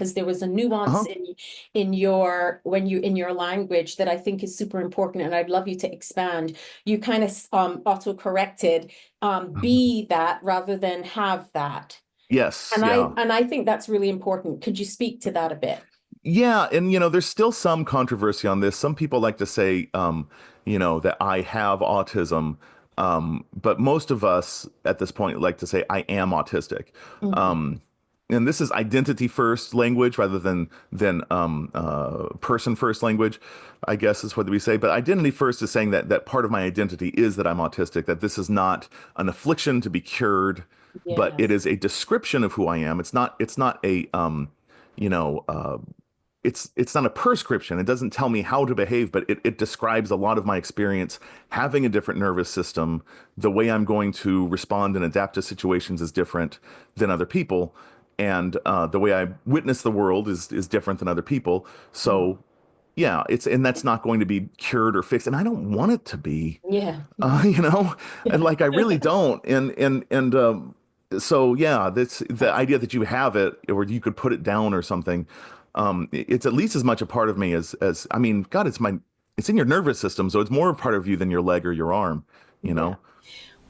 because there was a nuance Uh-huh. in your in your language that I think is super important, and I'd love you to expand. You kind of auto-corrected be that rather than have that. Yes, And yeah. I think that's really important. Could you speak to that a bit? Yeah, and there's still some controversy on this. Some people like to say, that I have autism, but most of us at this point like to say I am autistic. Mhm. Um, and this is identity first language rather than person first language, I guess is what we say. But identity first is saying that part of my identity is that I'm autistic, that this is not an affliction to be cured, but Yeah. it is a description of who I am. It's not a you know, uh, it's not a prescription. It doesn't tell me how to behave, but it describes a lot of my experience having a different nervous system. The way I'm going to respond and adapt to situations is different than other people, and the way I witness the world is different than other people. Mm. So yeah, and that's not going to be cured or fixed, and I don't want it to be. Yeah. You know, and Yeah. like I really don't. And so yeah, that's the idea that you have it or you could put it down or something. It's at least as much a part of me as I mean, God, it's in your nervous system, so it's more a part of you than your leg or your arm, you Yeah. know?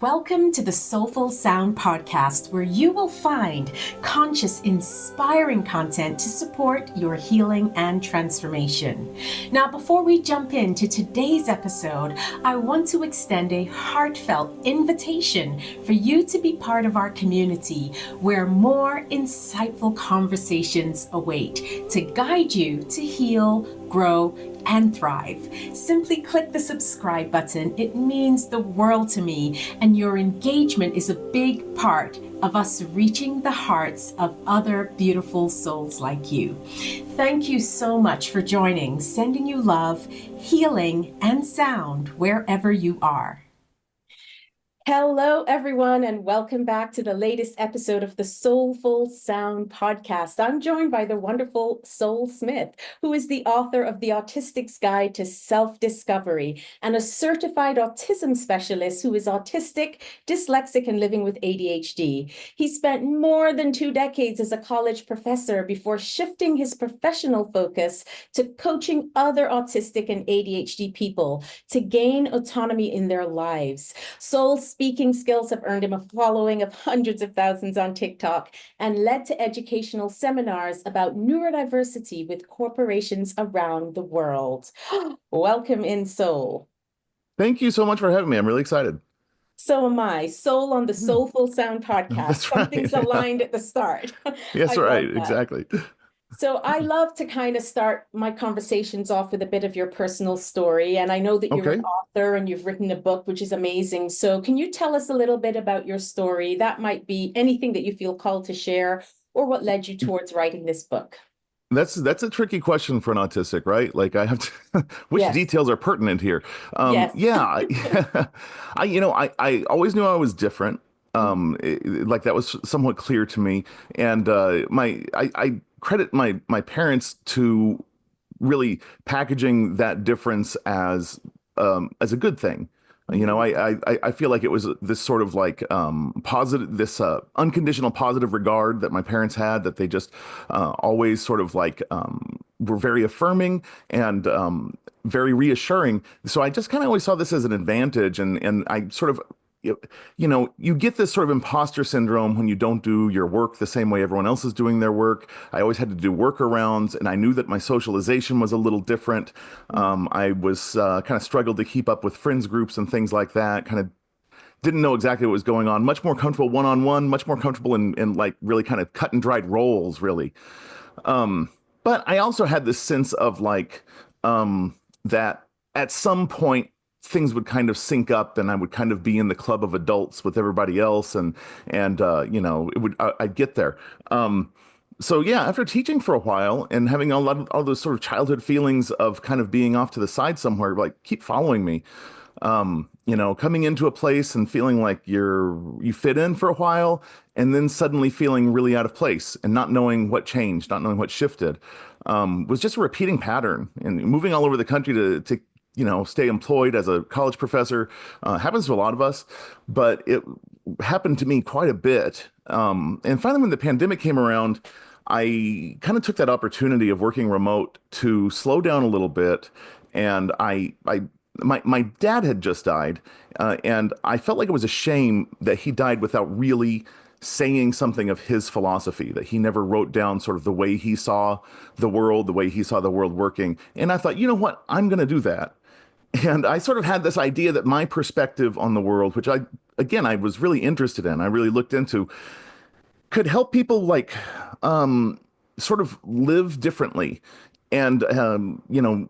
Welcome to the Soulful Sound podcast, where you will find conscious, inspiring content to support your healing and transformation. Now, before we jump into today's episode, I want to extend a heartfelt invitation for you to be part of our community, where more insightful conversations await to guide you to heal, grow, and thrive. Simply click the subscribe button. It means the world to me, and your engagement is a big part of us reaching the hearts of other beautiful souls like you. Thank you so much for joining, sending you love, healing, and sound wherever you are. Hello, everyone, and welcome back to the latest episode of the Soulful Sound podcast. I'm joined by the wonderful Soul Smith, who is the author of The Autistic's Guide to Self-Discovery and a certified autism specialist who is autistic, dyslexic, and living with ADHD. He spent more than 2 decades as a college professor before shifting his professional focus to coaching other autistic and ADHD people to gain autonomy in their lives. Soul's speaking skills have earned him a following of hundreds of thousands on TikTok and led to educational seminars about neurodiversity with corporations around the world. Welcome in, Soul. Thank you so much for having me. I'm really excited. So am I. Soul on the Yeah, Soulful Sound podcast. that's right. Something's Yeah. aligned at the start. Yes, I right. love that. Exactly. So I love to kind of start my conversations off with a bit of your personal story. And I know that you're an Okay. author and you've written a book, which is amazing. So can you tell us a little bit about your story? That might be anything that you feel called to share or what led you towards writing this book. That's a tricky question for an autistic, right? Like I have to, which Yes. details are pertinent here? Yes. Yeah, I always knew I was different. Like that was somewhat clear to me, and I credit my parents to really packaging that difference as a good thing. I feel like it was this sort of like positive, this unconditional positive regard that my parents had, that they just always sort of like were very affirming and very reassuring. So I just kind of always saw this as an advantage, and I sort of you get this sort of imposter syndrome when you don't do your work the same way everyone else is doing their work. I always had to do workarounds, and I knew that my socialization was a little different. I was kind of struggled to keep up with friends groups and things like that. Kind of didn't know exactly what was going on. Much more comfortable one-on-one, much more comfortable in like really kind of cut and dried roles, really. But I also had this sense of like that at some point things would kind of sync up and I would kind of be in the club of adults with everybody else and I'd get there. So yeah, after teaching for a while and having a lot of all those sort of childhood feelings of kind of being off to the side somewhere, like keep following me. Coming into a place and feeling like you fit in for a while and then suddenly feeling really out of place and not knowing what changed, not knowing what shifted, was just a repeating pattern. And moving all over the country to stay employed as a college professor happens to a lot of us, but it happened to me quite a bit. And finally, when the pandemic came around, I kind of took that opportunity of working remote to slow down a little bit. And my dad had just died, and I felt like it was a shame that he died without really saying something of his philosophy, that he never wrote down sort of the way he saw the world, the way he saw the world working. And I thought, you know what? I'm going to do that. And I sort of had this idea that my perspective on the world, which again, I was really interested in, I really looked into, could help people like sort of live differently. And,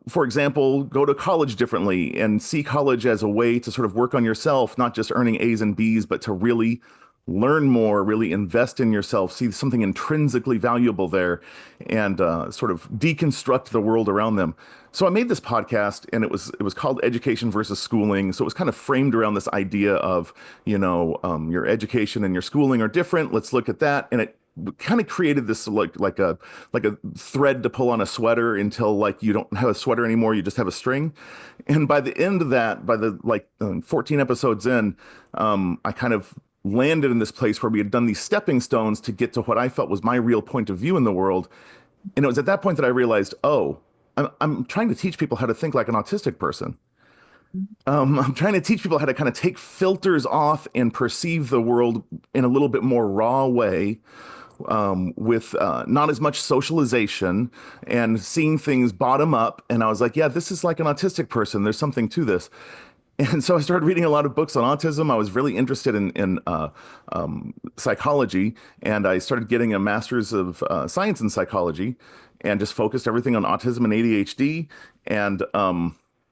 for example, go to college differently and see college as a way to sort of work on yourself, not just earning A's and B's, but to really learn more, really invest in yourself, see something intrinsically valuable there, and sort of deconstruct the world around them. So I made this podcast, and it was called Education versus Schooling. So it was kind of framed around this idea of, your education and your schooling are different. Let's look at that, and it kind of created this like a thread to pull on a sweater until like you don't have a sweater anymore, you just have a string. And by the end of that, by the 14 episodes in, I kind of landed in this place where we had done these stepping stones to get to what I felt was my real point of view in the world. And it was at that point that I realized, oh, I'm trying to teach people how to think like an autistic person. I'm trying to teach people how to kind of take filters off and perceive the world in a little bit more raw way, with not as much socialization and seeing things bottom up. And I was like, yeah, this is like an autistic person. There's something to this. And so I started reading a lot of books on autism. I was really interested in psychology, and I started getting a master's of science in psychology, and just focused everything on autism and ADHD. And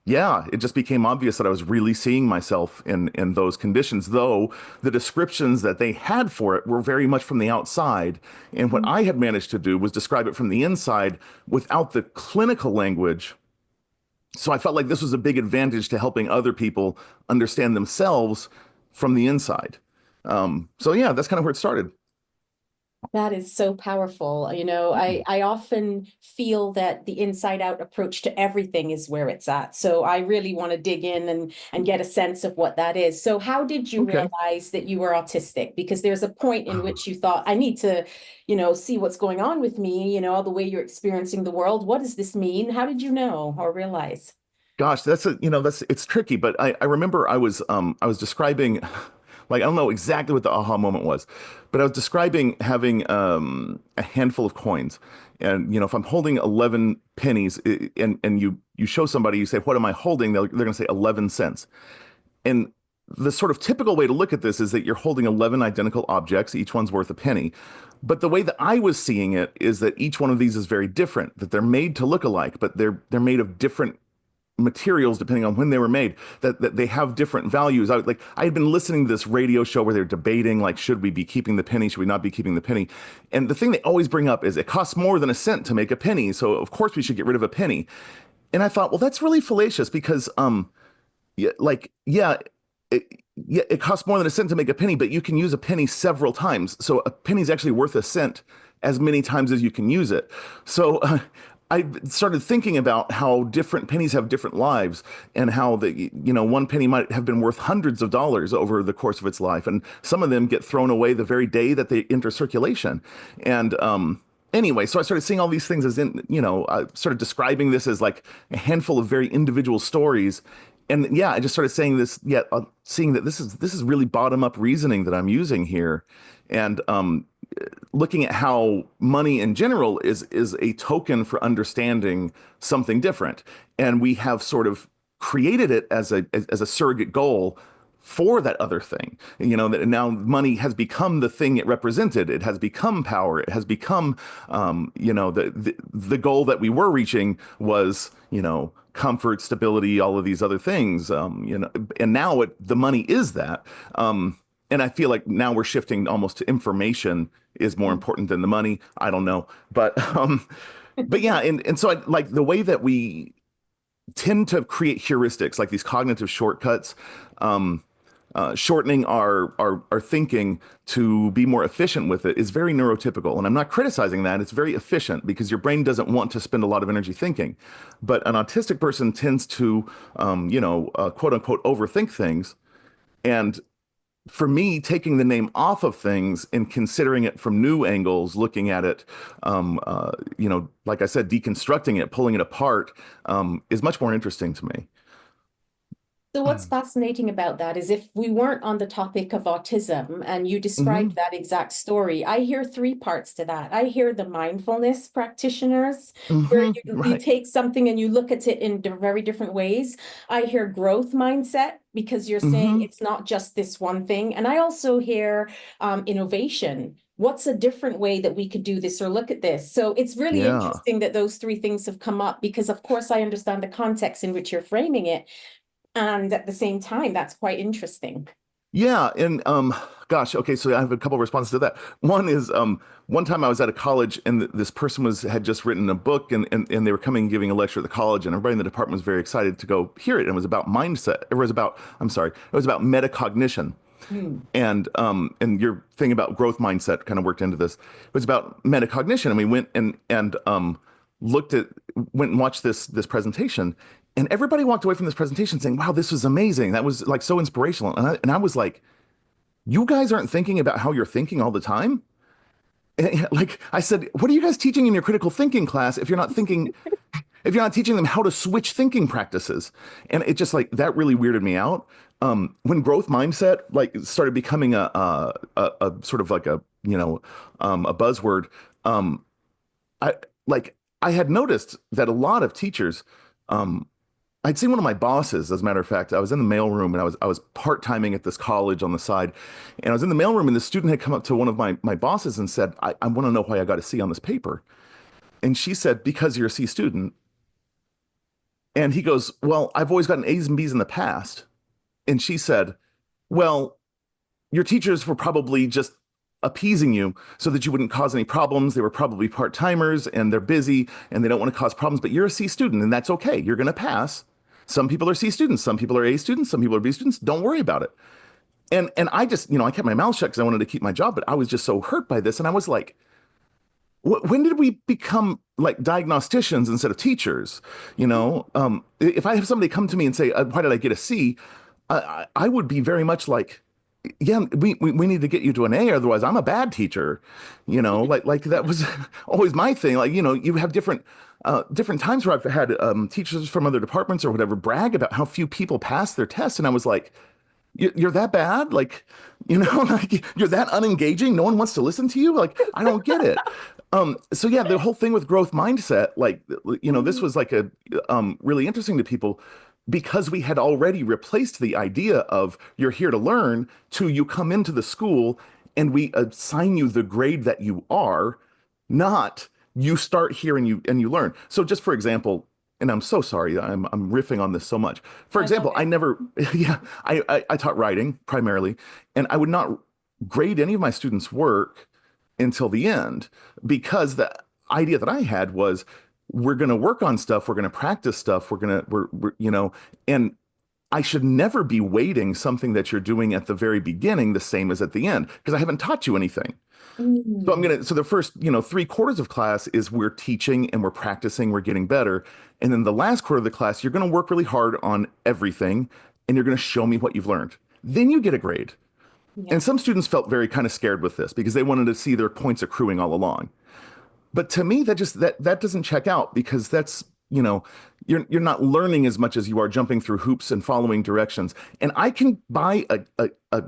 yeah, it just became obvious that I was really seeing myself in those conditions, though the descriptions that they had for it were very much from the outside. And what I had managed to do was describe it from the inside without the clinical language. So I felt like this was a big advantage to helping other people understand themselves from the inside. So yeah, that's kind of where it started. That is so powerful. I often feel that the inside out approach to everything is where it's at. So I really want to dig in and get a sense of what that is. So how did you Okay. realize that you were autistic? Because there's a point in which you thought, I need to, see what's going on with me, the way you're experiencing the world. What does this mean? How did you know or realize? Gosh, it's tricky, but I remember I was describing, like, I don't know exactly what the aha moment was, but I was describing having a handful of coins. And if I'm holding 11 pennies, and you show somebody, you say, what am I holding? They're going to say 11 cents. And the sort of typical way to look at this is that you're holding 11 identical objects, each one's worth a penny. But the way that I was seeing it is that each one of these is very different, that they're made to look alike, but they're made of different materials depending on when they were made, that they have different values. I had been listening to this radio show where they're debating, like, should we be keeping the penny, should we not be keeping the penny? And the thing they always bring up is it costs more than a cent to make a penny, so of course we should get rid of a penny. And I thought, well, that's really fallacious, because yeah, it, yeah, it costs more than a cent to make a penny, but you can use a penny several times, so a penny is actually worth a cent as many times as you can use it. So I started thinking about how different pennies have different lives, and how one penny might have been worth hundreds of dollars over the course of its life. And some of them get thrown away the very day that they enter circulation. And anyway, so I started seeing all these things I started describing this as like a handful of very individual stories. And yeah, I just started saying this, seeing that this is really bottom up reasoning that I'm using here. And looking at how money in general is a token for understanding something different, and we have sort of created it as a surrogate goal for that other thing. That now money has become the thing it represented. It has become power. It has become the goal that we were reaching was comfort, stability, all of these other things. And now the money is that. And I feel like now we're shifting almost to information is more important than the money. I don't know. But yeah, and so I like the way that we tend to create heuristics, like these cognitive shortcuts, shortening our thinking to be more efficient with it is very neurotypical. And I'm not criticizing that. It's very efficient because your brain doesn't want to spend a lot of energy thinking. But an autistic person tends to, quote unquote, overthink things. And for me, taking the name off of things and considering it from new angles, looking at it, like I said, deconstructing it, pulling it apart, is much more interesting to me. So what's fascinating about that is if we weren't on the topic of autism and you Hmm. described that exact story, I hear three parts to that. I hear the mindfulness practitioners, where Hmm. you Right. take something and you look at it in very different ways. I hear growth mindset because you're saying Hmm. it's not just this one thing. And I also hear innovation. What's a different way that we could do this or look at this? So it's really Yeah. interesting that those three things have come up because, of course, I understand the context in which you're framing it. And at the same time, that's quite interesting. Yeah, and gosh, okay, so I have a couple of responses to that. One is one time I was at a college and this person had just written a book and they were coming and giving a lecture at the college and everybody in the department was very excited to go hear it. And it was about mindset. It was about, I'm sorry, it was about metacognition. Hmm. And your thing about growth mindset kind of worked into this. It was about metacognition, and we went and looked at went and watched this presentation, and everybody walked away from this presentation saying, "Wow, this was amazing. That was like so inspirational." And I was like, "You guys aren't thinking about how you're thinking all the time." And, like I said, what are you guys teaching in your critical thinking class if you're not teaching them how to switch thinking practices? And it just like that really weirded me out. When growth mindset like started becoming a sort of like a buzzword, um, I like I had noticed that a lot of teachers, um, I'd seen one of my bosses, as a matter of fact, I was in the mailroom and I was part-timing at this college on the side. And I was in the mailroom and the student had come up to one of my bosses and said, I want to know why I got a C on this paper. And she said, because you're a C student. And he goes, well, I've always gotten A's and B's in the past. And she said, well, your teachers were probably just appeasing you so that you wouldn't cause any problems. They were probably part-timers and they're busy and they don't want to cause problems, but you're a C student and that's okay. You're going to pass. Some people are C students, some people are A students, some people are B students. Don't worry about it. And I just, I kept my mouth shut because I wanted to keep my job, but I was just so hurt by this. And I was like, when did we become like diagnosticians instead of teachers? If I have somebody come to me and say, why did I get a C? I would be very much like, yeah, we need to get you to an A, otherwise I'm a bad teacher. Like that was always my thing. Like, you have different times where I've had teachers from other departments or whatever brag about how few people pass their tests. And I was like, you're that bad? Like, like you're that unengaging? No one wants to listen to you? Like, I don't get it. So yeah, the whole thing with growth mindset, like, this was like really interesting to people because we had already replaced the idea of you're here to learn to you come into the school and we assign you the grade that you are, not you start here and you learn. So just for example, and I'm so sorry, I'm riffing on this so much. For I love example, I it. never, yeah, I taught writing primarily, and I would not grade any of my students' work until the end because the idea that I had was we're going to work on stuff, we're going to practice stuff, we're and I should never be weighting something that you're doing at the very beginning the same as at the end because I haven't taught you anything. Mm. So the first, 3/4 of class is we're teaching and we're practicing, we're getting better. And then the last quarter of the class, you're going to work really hard on everything and you're going to show me what you've learned. Then you get a grade. Yeah. And some students felt very kind of scared with this because they wanted to see their points accruing all along. But to me, that doesn't check out because that's, you're not learning as much as you are jumping through hoops and following directions. And I can buy a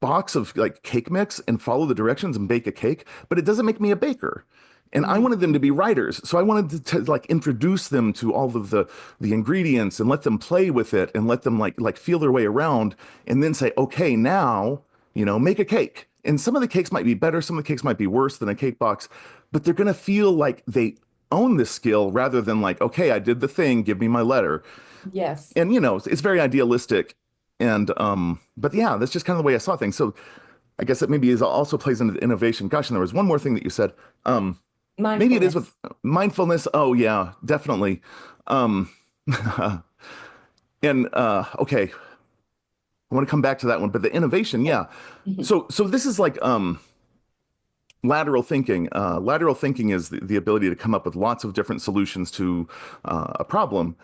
box of like cake mix and follow the directions and bake a cake, but it doesn't make me a baker. And I Mm. wanted them to be writers. So I wanted to like introduce them to all of the ingredients and let them play with it and let them like feel their way around and then say, okay, now, make a cake. And some of the cakes might be better, some of the cakes might be worse than a cake box, but they're going to feel like they own this skill rather than like, okay, I did the thing, give me my letter. Yes. And it's very idealistic. And but yeah, that's just kind of the way I saw things. So I guess it maybe is also plays into the innovation. Gosh, and there was one more thing that you said. Maybe it is with Mindfulness. mindfulness. Oh yeah, definitely. Um and okay, I want to come back to that one, but the innovation, Okay. yeah. So this is like lateral thinking. Lateral thinking is the ability to come up with lots of different solutions to a problem.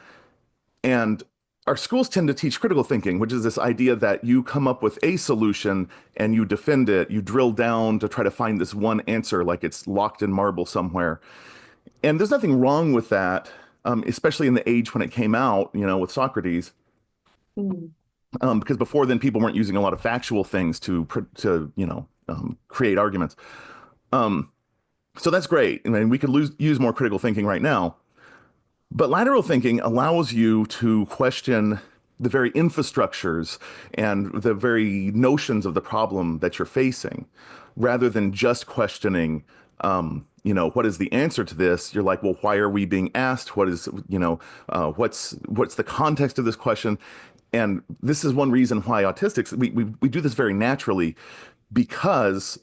And our schools tend to teach critical thinking, which is this idea that you come up with a solution and you defend it, you drill down to try to find this one answer like it's locked in marble somewhere. And there's nothing wrong with that, especially in the age when it came out, with Socrates, Mm. because before then people weren't using a lot of factual things to create arguments. Um, so that's great. I mean, we could use more critical thinking right now. But lateral thinking allows you to question the very infrastructures and the very notions of the problem that you're facing, rather than just questioning, what is the answer to this? You're like, well, why are we being asked? What's the context of this question? And this is one reason why autistics, we do this very naturally because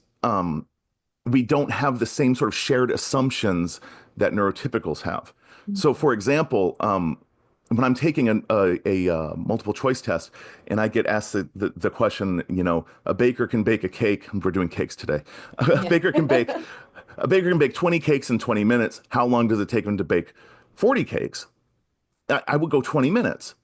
we don't have the same sort of shared assumptions that neurotypicals have. So, for example, when I'm taking a multiple choice test and I get asked the question, a baker can bake a cake. We're doing cakes today. A Yeah. baker can bake a baker can bake 20 cakes in 20 minutes. How long does it take them to bake 40 cakes? I would go 20 minutes.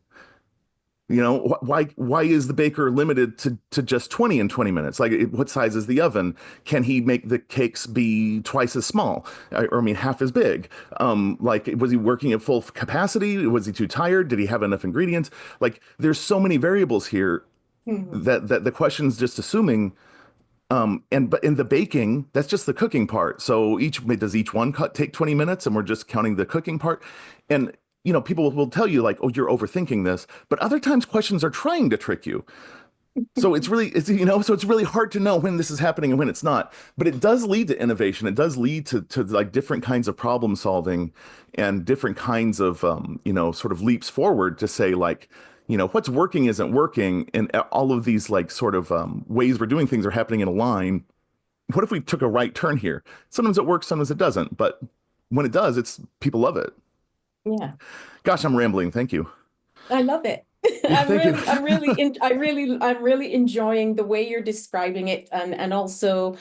Why is the baker limited to just 20 in 20 minutes? Like, what size is the oven? Can he make the cakes be twice as small? Or, I mean, half as big? Like, was he working at full capacity? Was he too tired? Did he have enough ingredients? Like, there's so many variables here Mhm. that the question's just assuming. But in the baking, that's just the cooking part. So does each one cut take 20 minutes and we're just counting the cooking part? And people will tell you like, oh, you're overthinking this, but other times questions are trying to trick you. So it's really hard to know when this is happening and when it's not. But it does lead to innovation. It does lead to like different kinds of problem solving and different kinds of sort of leaps forward to say like, what's working isn't working, and all of these like sort of ways we're doing things are happening in a line. What if we took a right turn here? Sometimes it works, sometimes it doesn't. But when it does, it's people love it. Yeah. Gosh, I'm rambling. Thank you. I love it. Yeah, thank you. I'm really enjoying the way you're describing it, and also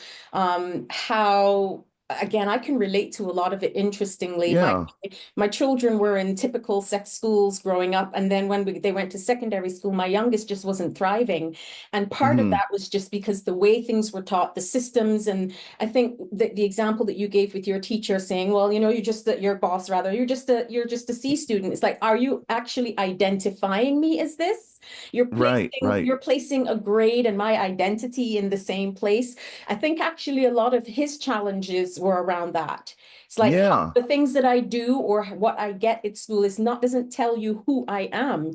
how, again, I can relate to a lot of it. Interestingly, Yeah. my children were in typical sex schools growing up, and then when they went to secondary school, my youngest just wasn't thriving, and part of Hmm. that was just because the way things were taught, the systems. And I think the example that you gave with your teacher saying, well, you're just your boss, rather, you're just a C student. It's like, are you actually identifying me as this? You're Right, placing right. you're placing a grade and my identity in the same place. I think actually a lot of his challenges were around that. It's like, Yeah. the things that I do or what I get at school doesn't tell you who I am.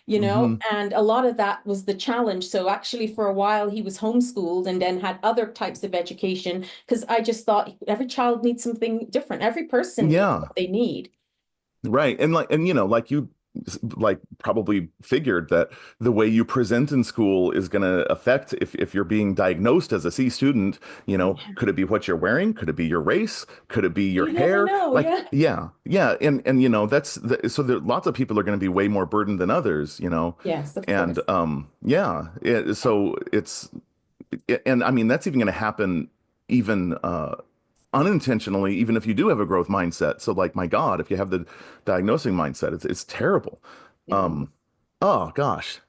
Hmm. And a lot of that was the challenge. So actually, for a while, he was homeschooled and then had other types of education, because I just thought every child needs something different. Every person needs Yeah. what they need. Right. Like you like probably figured that the way you present in school is going to affect if you're being diagnosed as a C student, could it be what you're wearing? Could it be your race? Could it be your You never hair? know. Like, Yeah. yeah, yeah. And so there, lots of people are going to be way more burdened than others. Yes, of And course. yeah, so and I mean, that's even going to happen even unintentionally, even if you do have a growth mindset. So like, my God, if you have the diagnosing mindset, it's terrible. Mhm. Oh gosh,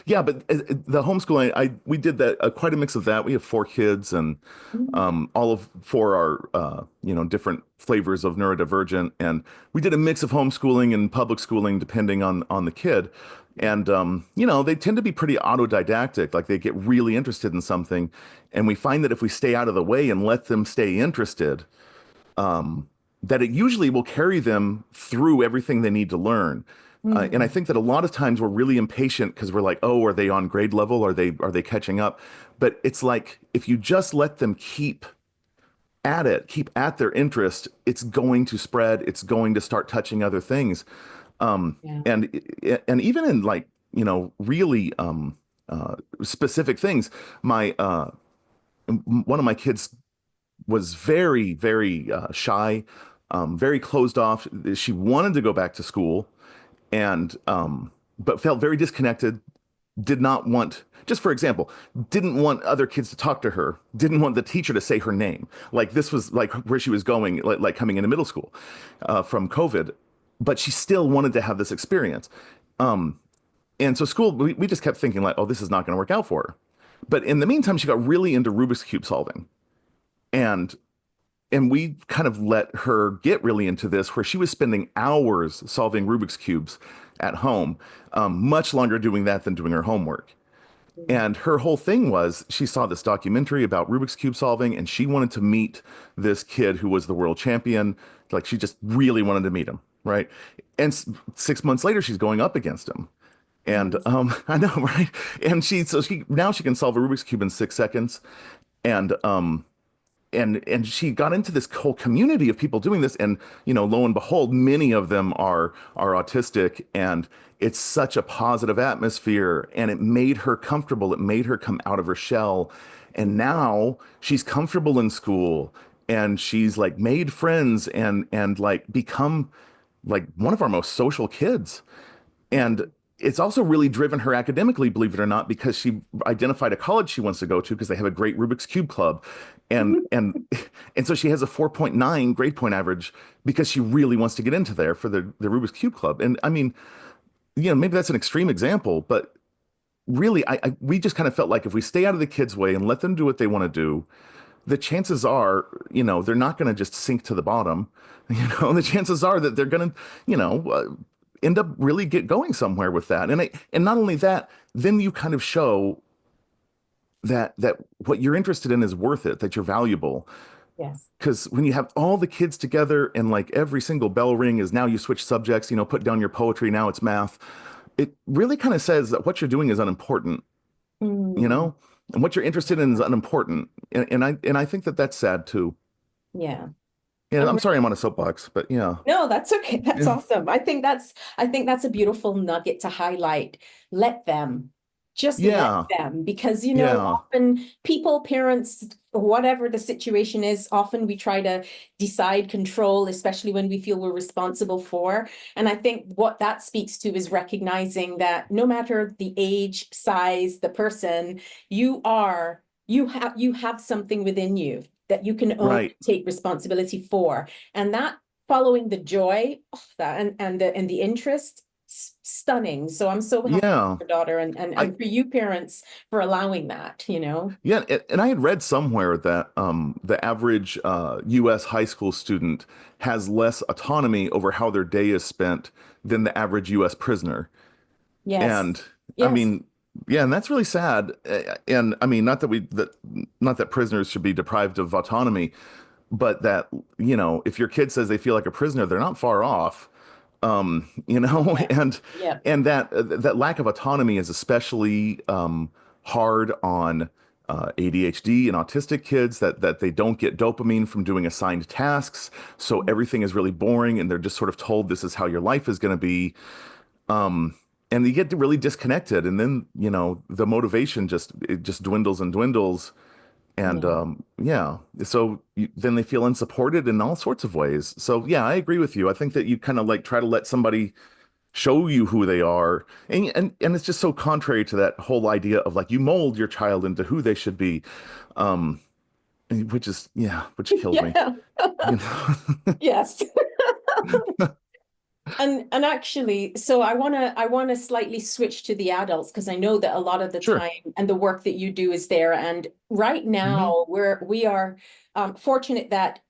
yeah. But the homeschooling, we did that, quite a mix of that. We have four kids, and Mhm. all of four are different flavors of neurodivergent, and we did a mix of homeschooling and public schooling depending on the kid. And they tend to be pretty autodidactic, like they get really interested in something, and we find that if we stay out of the way and let them stay interested, that it usually will carry them through everything they need to learn. And I Mhm. think that a lot of times we're really impatient because we're like, oh, are they on grade level? Are they catching up? But it's like, if you just let them keep at their interest, it's going to spread. It's going to start touching other things. Yeah. And even in like, really specific things, my one of my kids was very, very shy, very closed off. She wanted to go back to school, and but felt very disconnected. Did not want, just for example, didn't want other kids to talk to her. Didn't want the teacher to say her name. Like, this was like where she was going, like coming into middle school from COVID. But she still wanted to have this experience. And so school, we just kept thinking like, oh, this is not going to work out for her. But in the meantime, she got really into Rubik's Cube solving. And we kind of let her get really into this, where she was spending hours solving Rubik's Cubes at home, much longer doing that than doing her homework. Mm. And her whole thing was she saw this documentary about Rubik's Cube solving, and she wanted to meet this kid who was the world champion. Like, she just really wanted to meet him, right? And 6 months later, she's going up against him. And Amazing. I know, right? And she now she can solve a Rubik's Cube in 6 seconds. And she got into this whole community of people doing this, and lo and behold, many of them are autistic, and it's such a positive atmosphere, and it made her comfortable. It made her come out of her shell, and now she's comfortable in school, and she's like made friends, and like become like one of our most social kids. And it's also really driven her academically, believe it or not, because she identified a college she wants to go to because they have a great Rubik's Cube club. And and and so she has a 4.9 grade point average because she really wants to get into there for the Rubik's Cube club. And I mean, maybe that's an extreme example, but really we just kind of felt like if we stay out of the kids' way and let them do what they want to do, the chances are, they're not going to just sink to the bottom. The chances are that they're going to, end up really get going somewhere with that. And not only that, then you kind of show that what you're interested in is worth it, that you're valuable. Yes. Because when you have all the kids together and like every single bell ring is now you switch subjects, put down your poetry, now it's math. It really kind of says that what you're doing is unimportant, Mm. and what you're interested in is unimportant. And I think that that's sad too. Yeah. Yeah, I'm I'm sorry I'm on a soapbox, but yeah. No, that's okay. That's Yeah. awesome. I think that's a beautiful nugget to highlight. Let them. Just let Yeah. them, because Yeah. often people, parents, whatever the situation is, often we try to decide, control, especially when we feel we're responsible for. And I think what that speaks to is recognizing that no matter the age, size, the person, you have something within you that you can own, Right. take responsibility for. And that, following the joy, that and the interest, stunning. So I'm so happy Yeah. for your daughter, and I for you parents for allowing that. Yeah, and I had read somewhere that the average U.S. high school student has less autonomy over how their day is spent than the average U.S. prisoner. Yes. And I Yes. mean, yeah, and that's really sad. And I mean, not that prisoners should be deprived of autonomy, but that, if your kid says they feel like a prisoner, they're not far off. Yeah. And Yeah. that lack of autonomy is especially hard on ADHD and autistic kids, that they don't get dopamine from doing assigned tasks, so everything is really boring, and they're just sort of told this is how your life is going to be. Um, and you get really disconnected, and then the motivation just dwindles and dwindles, and Yeah. yeah, so then they feel unsupported in all sorts of ways. So yeah, I agree with you. I think that you kind of like try to let somebody show you who they are, and it's just so contrary to that whole idea of like you mold your child into who they should be, um, which kills me. Yeah. You know? Yes. And actually, so I want to slightly switch to the adults, because I know that a lot of the Sure. time and the work that you do is there. And right Hmm. now we are fortunate that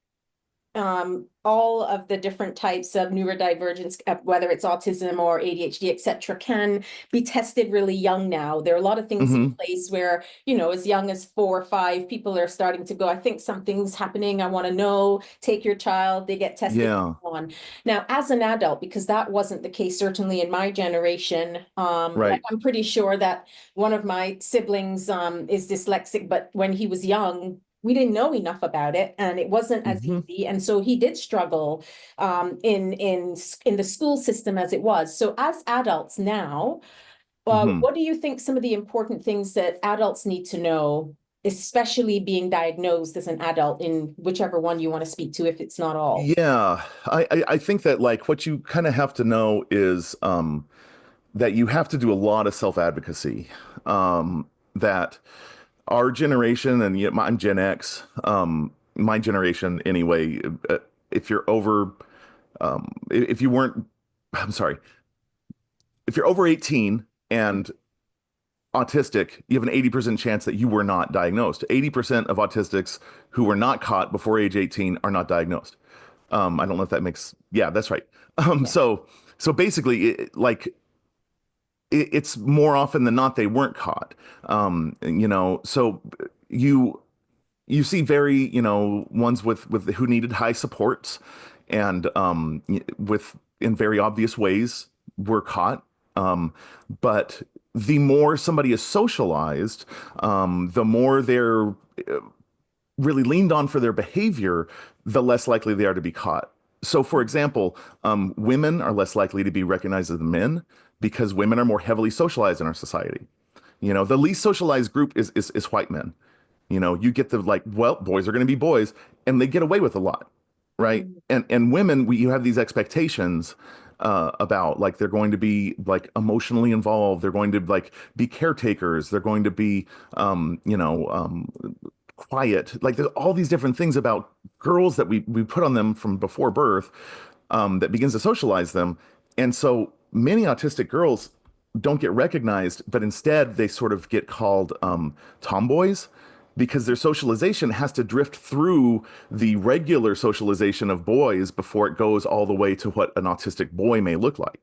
all of the different types of neurodivergence, whether it's autism or ADHD, etc., can be tested really young now. There are a lot of things in Hmm. place where, as young as 4 or 5, people are starting to go, I think something's happening. I want to know, take your child, they get tested Yeah. on. Now, as an adult, because that wasn't the case, certainly in my generation, like Right. I'm pretty sure that one of my siblings is dyslexic, but when he was young, we didn't know enough about it, and it wasn't as Hmm. easy, and so he did struggle in the school system as it was. So as adults now, Hmm. what do you think some of the important things that adults need to know, especially being diagnosed as an adult, in whichever one you want to speak to, if it's not all? Yeah, I think that like what you kind of have to know is that you have to do a lot of self-advocacy. That our generation, and I'm Gen X, my generation anyway, if you're over, if you weren't, I'm sorry, if you're over 18 and autistic, you have an 80% chance that you were not diagnosed. 80% of autistics who were not caught before age 18 are not diagnosed. I don't know if that makes, yeah, that's right. Yeah. So basically, it's more often than not they weren't caught. So you you see very, ones with who needed high supports and with in very obvious ways were caught. But the more somebody is socialized, the more they're really leaned on for their behavior, the less likely they are to be caught. So, for example, women are less likely to be recognized as men because women are more heavily socialized in our society. The least socialized group is white men. You get the like, well, boys are going to be boys, and they get away with a lot, right? And women, you have these expectations about like they're going to be like emotionally involved, they're going to like be caretakers, they're going to be quiet. Like there's all these different things about girls that we put on them from before birth that begins to socialize them. And so many autistic girls don't get recognized, but instead they sort of get called tomboys because their socialization has to drift through the regular socialization of boys before it goes all the way to what an autistic boy may look like,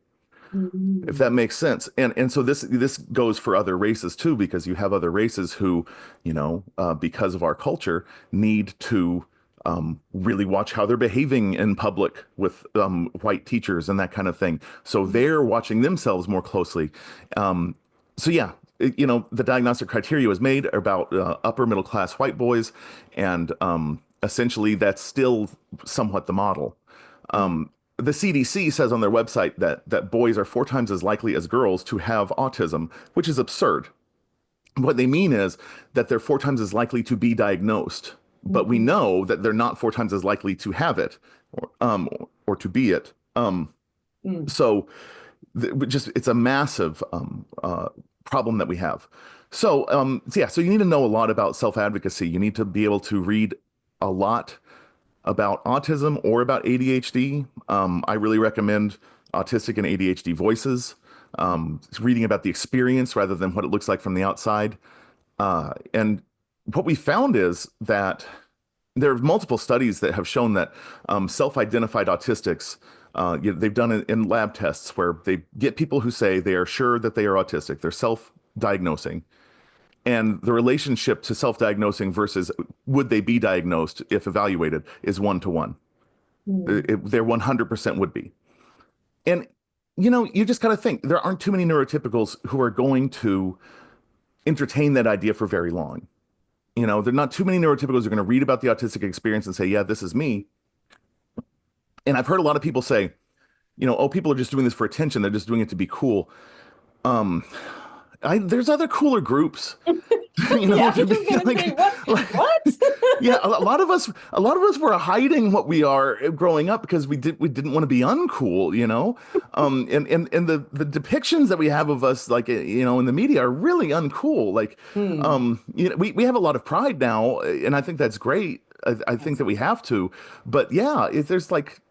if that makes sense. And so this goes for other races too, because you have other races who, because of our culture, need to really watch how they're behaving in public with white teachers and that kind of thing. So they're watching themselves more closely. So yeah, the diagnostic criteria was made about upper middle class white boys, and essentially that's still somewhat the model. The CDC says on their website that boys are 4 times as likely as girls to have autism, which is absurd. What they mean is that they're 4 times as likely to be diagnosed, but we know that they're not 4 times as likely to have it or to be it. So it's a massive problem that we have. So you need to know a lot about self-advocacy. You need to be able to read a lot about autism or about ADHD. I really recommend Autistic and ADHD Voices, reading about the experience rather than what it looks like from the outside. And what we found is that there are multiple studies that have shown that self-identified autistics, they've done it in lab tests where they get people who say they are sure that they are autistic, they're self-diagnosing, and the relationship to self-diagnosing versus would they be diagnosed if evaluated is 1-to-1. They're 100% would be. And, you just got to think there aren't too many neurotypicals who are going to entertain that idea for very long. There are not too many neurotypicals who are going to read about the autistic experience and say, yeah, this is me. And I've heard a lot of people say, oh, people are just doing this for attention. They're just doing it to be cool. There's other cooler groups. Yeah, to be, what? Yeah, a lot of us were hiding what we are growing up because we didn't want to be uncool, and the depictions that we have of us, like, in the media are really uncool. Like, we have a lot of pride now, and I think that's great. I think that we have to, but yeah, there's like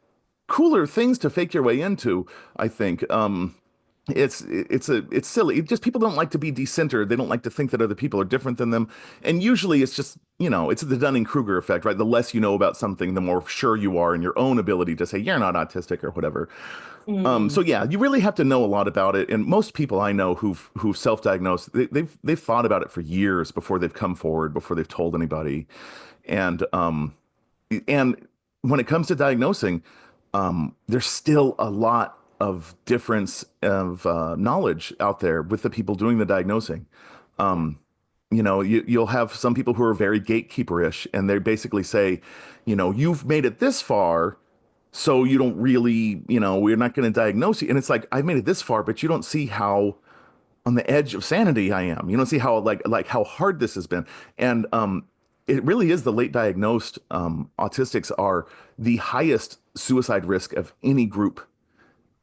cooler things to fake your way into, I think. It's silly. Just people don't like to be decentered. They don't like to think that other people are different than them. And usually it's just, it's the Dunning-Kruger effect, right? The less you know about something, the more sure you are in your own ability to say you're not autistic or whatever. So yeah, you really have to know a lot about it. And most people I know who've self-diagnosed, they've thought about it for years before they've come forward, before they've told anybody. And when it comes to diagnosing, there's still a lot of difference of knowledge out there with the people doing the diagnosing. You'll have some people who are very gatekeeperish, and they basically say, you've made it this far, so you don't really, we're not going to diagnose you. And it's like, I've made it this far, but you don't see how on the edge of sanity I am. You don't see how like how hard this has been. And it really is the late diagnosed autistics are the highest suicide risk of any group.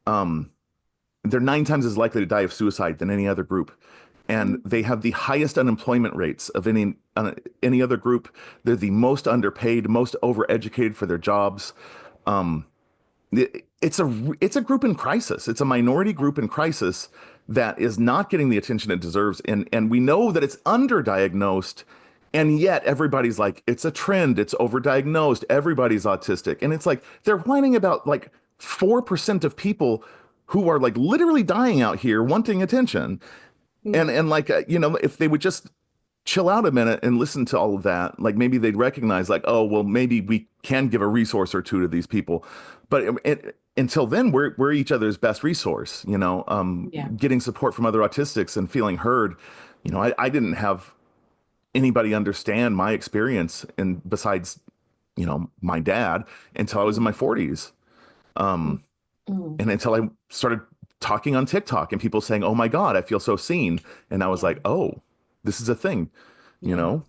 They're 9 times as likely to die of suicide than any other group, and they have the highest unemployment rates of any other group. They're the most underpaid, most overeducated for their jobs. it's a group in crisis. It's a minority group in crisis that is not getting the attention it deserves, and we know that it's underdiagnosed, and yet everybody's like, it's a trend, it's overdiagnosed, everybody's autistic, and it's like they're whining about like 4% of people who are like literally dying out here wanting attention, and like if they would just chill out a minute and listen to all of that, like maybe they'd recognize like, oh, well, maybe we can give a resource or two to these people. But until then, we're each other's best resource, Yeah. getting support from other autistics and feeling heard. I didn't have anybody understand my experience, and besides, my dad, until I was in my 40s. Mm. Um, Mm. and until I started talking on TikTok and people saying, oh my God, I feel so seen. And I was Yeah. like, oh, this is a thing, you Yeah. know?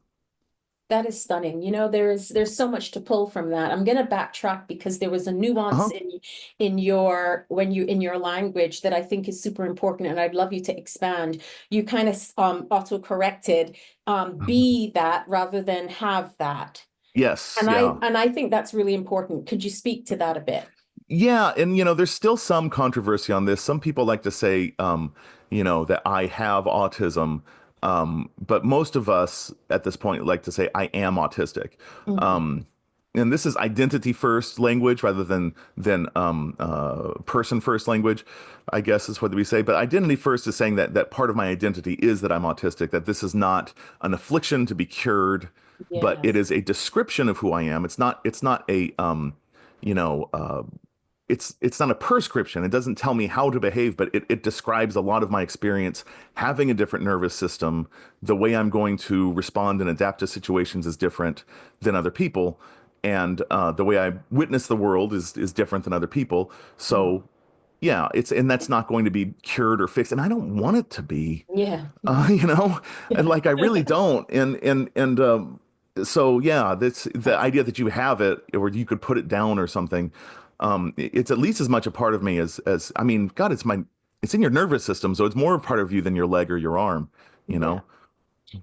That is stunning. There's so much to pull from that. I'm going to backtrack because there was a nuance Uh-huh. in your language that I think is super important, and I'd love you to expand. You kind of auto-corrected be that rather than have that. Yes, And I yeah. and I think that's really important. Could you speak to that a bit? Yeah, and there's still some controversy on this. Some people like to say, that I have autism, but most of us at this point like to say I am autistic. Mhm. Um, and this is identity first language rather than person first language, I guess is what we say. But identity first is saying that part of my identity is that I'm autistic, that this is not an affliction to be cured, but it Yes. is a description of who I am. It's not a you know, it's not a prescription. It doesn't tell me how to behave, but it describes a lot of my experience having a different nervous system. The way I'm going to respond and adapt to situations is different than other people, and the way I witness the world is different than other people. Mm. So yeah, and that's not going to be cured or fixed, and I don't want it to be. Yeah. And Yeah. like I really don't. And so yeah, that's the That's idea that you have it or you could put it down or something. It's at least as much a part of me as I mean, God, it's in your nervous system, so it's more a part of you than your leg or your arm, you yeah. know?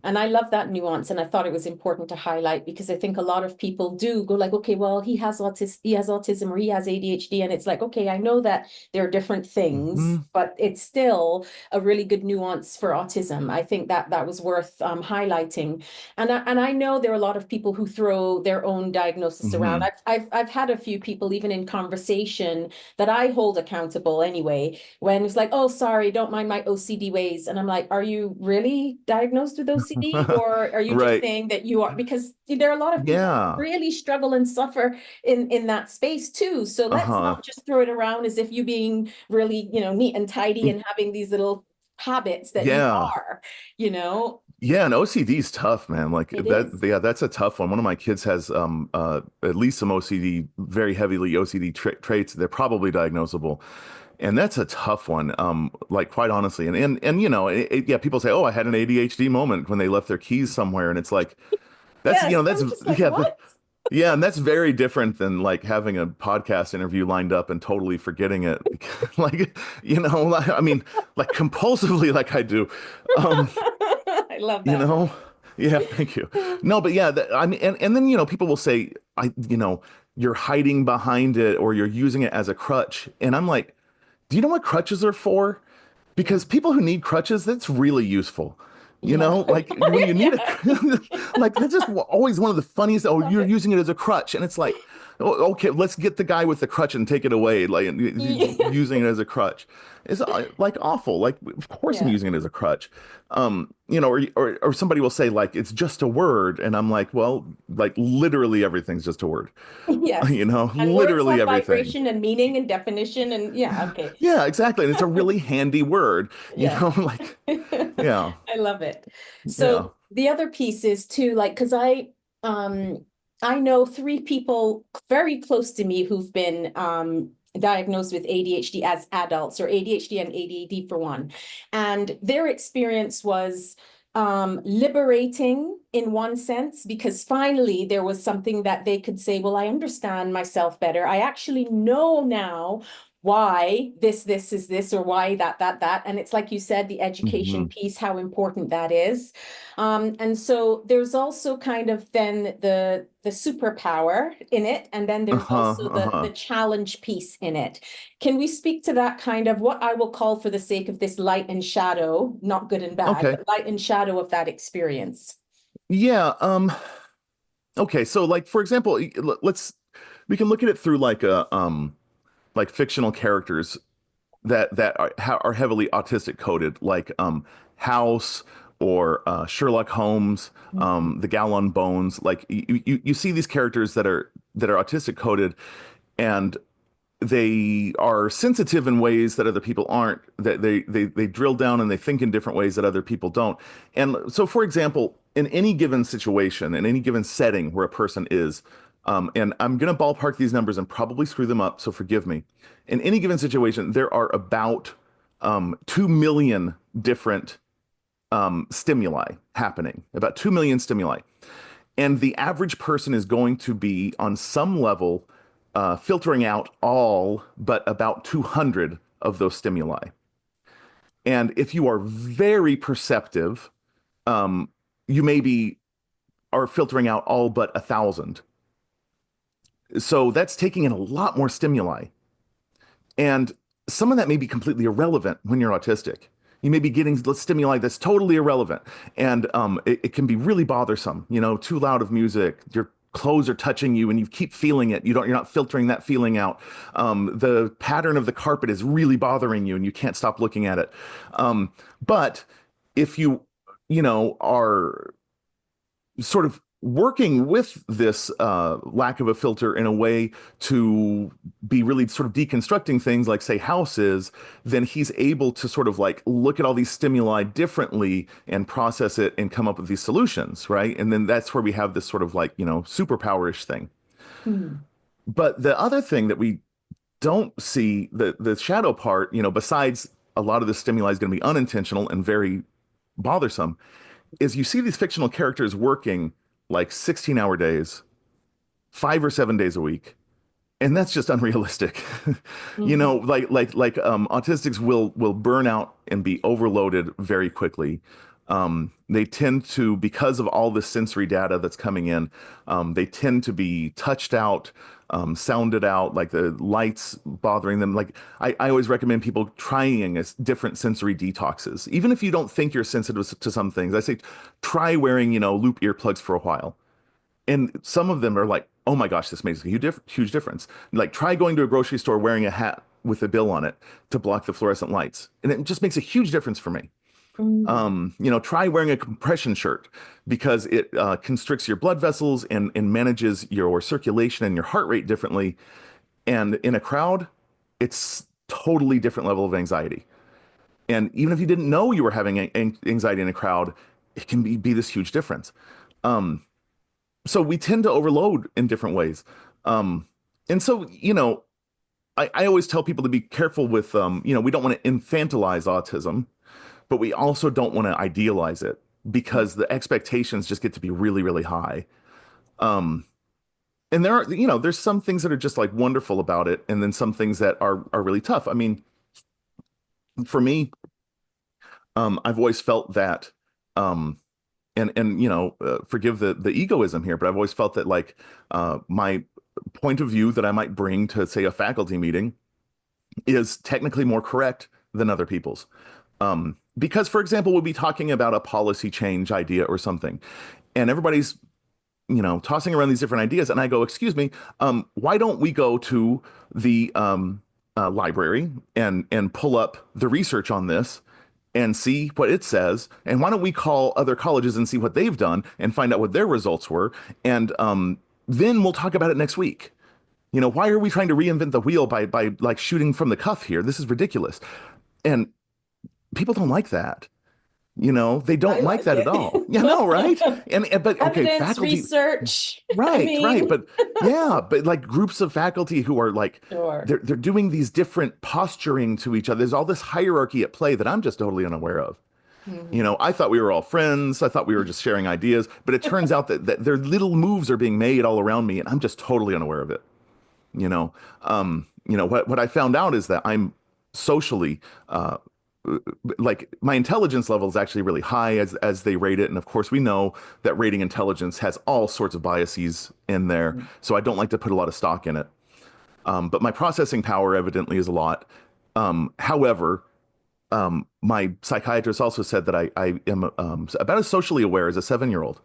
And I love that nuance, and I thought it was important to highlight because I think a lot of people do go like, okay, well, he has autism or he has ADHD, and it's like, okay, I know that there are different things, Hmm. but it's still a really good nuance for autism. I think that was worth highlighting, and I know there are a lot of people who throw their own diagnosis around. Hmm. I've had a few people even in conversation that I hold accountable anyway when it's like, oh, sorry, don't mind my OCD ways. And I'm like, are you really diagnosed with OCD? Or are you just Right. saying that you are? Because there are a lot of people who Yeah. really struggle and suffer in that space too. So let's Uh-huh. not just throw it around as if you being really, neat and tidy and having these little habits that you Yeah. are, you know, Yeah, and OCD is tough, man. Like it that, is. yeah, that's a tough one. One of my kids has at least some OCD, very heavily OCD traits. They're probably diagnosable. And that's a tough one. Like quite honestly. And yeah, people say, "Oh, I had an ADHD moment when they left their keys somewhere." And it's like Yes. that's I'm just like, yeah, what? yeah, and that's very different than like having a podcast interview lined up and totally forgetting it. Like, like, I mean, like compulsively like I do. Um I love you that. know? Yeah, thank you. No, but yeah, I mean, and then, people will say, you're hiding behind it or you're using it as a crutch. And I'm like, do you know what crutches are for? Yeah. Because people who need crutches, that's really useful. Yeah. Like when you need a, Yeah. like that's just always one of the funniest. Oh, Love you're it. using it as a crutch, and it's like, oh, okay, let's get the guy with the crutch and take it away. Like he's Yeah. using it as a crutch. It's like awful. Like of course I'm Yeah. using it as a crutch. Or somebody will say like it's just a word, and I'm like, well, like literally everything's just a word. Yes. And words Literally have everything. vibration and meaning and definition and yeah, okay. Yeah, exactly. And it's a really handy word, Yeah. like, yeah, I love it. yeah. So the other piece is too, like, because I know three people very close to me who've been diagnosed with ADHD as adults, or ADHD and ADD for one. And their experience was liberating in one sense, because finally there was something that they could say, well, I understand myself better. I actually know now why this is this, or why that. And it's like you said, the education Hmm. piece, how important that is. And so there's also kind of then the superpower in it, and then there's Uh-huh, also the uh-huh. challenge piece in it. Can we speak to that kind of, what I will call, for the sake of this, light and shadow, not good and bad, Okay. but light and shadow of that experience? Yeah, okay, so like for example, let's we can look at it through like fictional characters that are heavily autistic coded, like House or Sherlock Holmes, the Gal on Bones. Like you see these characters that are autistic coded, and they are sensitive in ways that other people aren't. That they drill down and they think in different ways that other people don't. And so, for example, in any given situation, in any given setting where a person is, and I'm going to ballpark these numbers and probably screw them up, so forgive me. In any given situation, there are about 2 million different stimuli happening, about 2 million stimuli. And the average person is going to be on some level filtering out all but about 200 of those stimuli. And if you are very perceptive, um, you maybe are filtering out all but 1,000. So that's taking in a lot more stimuli. And some of that may be completely irrelevant when you're autistic. You may be getting stimuli that's totally irrelevant, and it can be really bothersome. You know, too loud of music, your clothes are touching you, and you keep feeling it. You're not filtering that feeling out. The pattern of the carpet is really bothering you, and you can't stop looking at it. But if you are sort of working with this lack of a filter in a way to be really sort of deconstructing things like, say, House is, then he's able to sort of like look at all these stimuli differently and process it and come up with these solutions, right? And then that's where we have this sort of like, superpower-ish thing. Hmm. But the other thing that we don't see, the shadow part, besides a lot of the stimuli is going to be unintentional and very bothersome, is you see these fictional characters working like 16-hour days, 5 or 7 days a week, and that's just unrealistic. Mhm. Like autistics will burn out and be overloaded very quickly. They tend to, because of all the sensory data that's coming in, they tend to be touched out, sounded out, like the lights bothering them. Like I always recommend people trying different sensory detoxes. Even if you don't think you're sensitive to some things, I say try wearing, loop earplugs for a while. And some of them are like, oh my gosh, this makes a huge difference. Like try going to a grocery store wearing a hat with a bill on it to block the fluorescent lights. And it just makes a huge difference for me. Mm. Try wearing a compression shirt because it constricts your blood vessels and manages your circulation and your heart rate differently. And in a crowd, it's totally different level of anxiety. And even if you didn't know you were having anxiety in a crowd, it can be this huge difference. Um, so we tend to overload in different ways. Um, and so, I always tell people to be careful with, we don't want to infantilize autism, but we also don't want to idealize it because the expectations just get to be really, really high. Um, and there's some things that are just like wonderful about it, and then some things that are really tough. I mean, for me, I've always felt that, um, and forgive the egoism here, but I've always felt that like my point of view that I might bring to, say, a faculty meeting is technically more correct than other people's. Because, for example, we'll be talking about a policy change idea or something, and everybody's, tossing around these different ideas, and I go, excuse me, why don't we go to the library and pull up the research on this and see what it says, and why don't we call other colleges and see what they've done and find out what their results were, and then we'll talk about it next week. Why are we trying to reinvent the wheel by like shooting from the cuff here? This is ridiculous. And people don't like that. They I don't like like that at all. Yeah, no, right? it. But okay, Evidence, faculty, research. I right. mean, But yeah, but like groups of faculty who are like sure. they're doing these different posturing to each other. There's all this hierarchy at play that I'm just totally unaware of. Mhm. I thought we were all friends. I thought we were just sharing ideas, but it turns out that their little moves are being made all around me, and I'm just totally unaware of it. You know, what I found out is that I'm socially, uh, like my intelligence level is actually really high as they rate it, and of course we know that rating intelligence has all sorts of biases in there, so I don't like to put a lot of stock in it. But my processing power evidently is a lot. However, my psychiatrist also said that I am about as socially aware as a 7-year-old.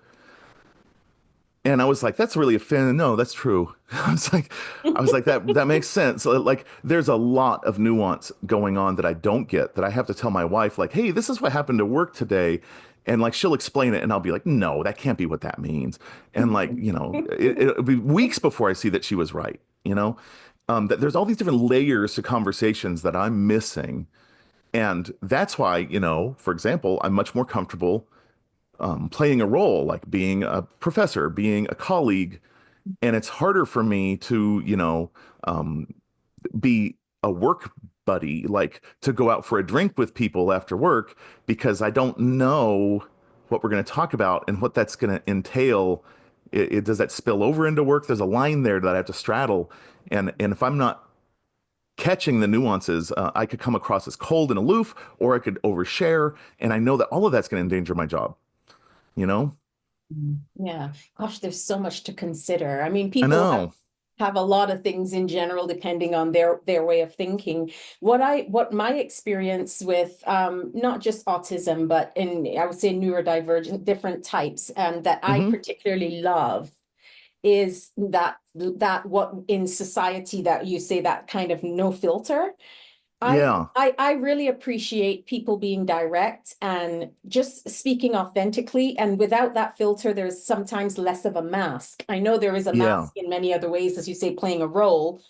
And I was like, that's really offensive. No, that's true. I was like, that makes sense. Like, there's a lot of nuance going on that I don't get, that I have to tell my wife, like, hey, this is what happened at work today. And like, she'll explain it, and I'll be like, no, that can't be what that means. And like, it'll be weeks before I see that she was right, that there's all these different layers to conversations that I'm missing. And that's why, for example, I'm much more comfortable playing a role, like being a professor, being a colleague. And it's harder for me to, be a work buddy, like to go out for a drink with people after work, because I don't know what we're going to talk about and what that's going to entail. Does that spill over into work? There's a line there that I have to straddle. And if I'm not catching the nuances, I could come across as cold and aloof, or I could overshare. And I know that all of that's going to endanger my job, you know? Yeah, gosh, there's so much to consider. I mean, I people know. have a lot of things in general, depending on their way of thinking. What my experience with not just autism, but in, I would say, neurodivergent, different types, and that I Hmm. particularly love is that what in society that you say, that kind of no filter. I, Yeah. I really appreciate people being direct and just speaking authentically. And without that filter, there's sometimes less of a mask. I know there is a Yeah. mask in many other ways, as you say, playing a role.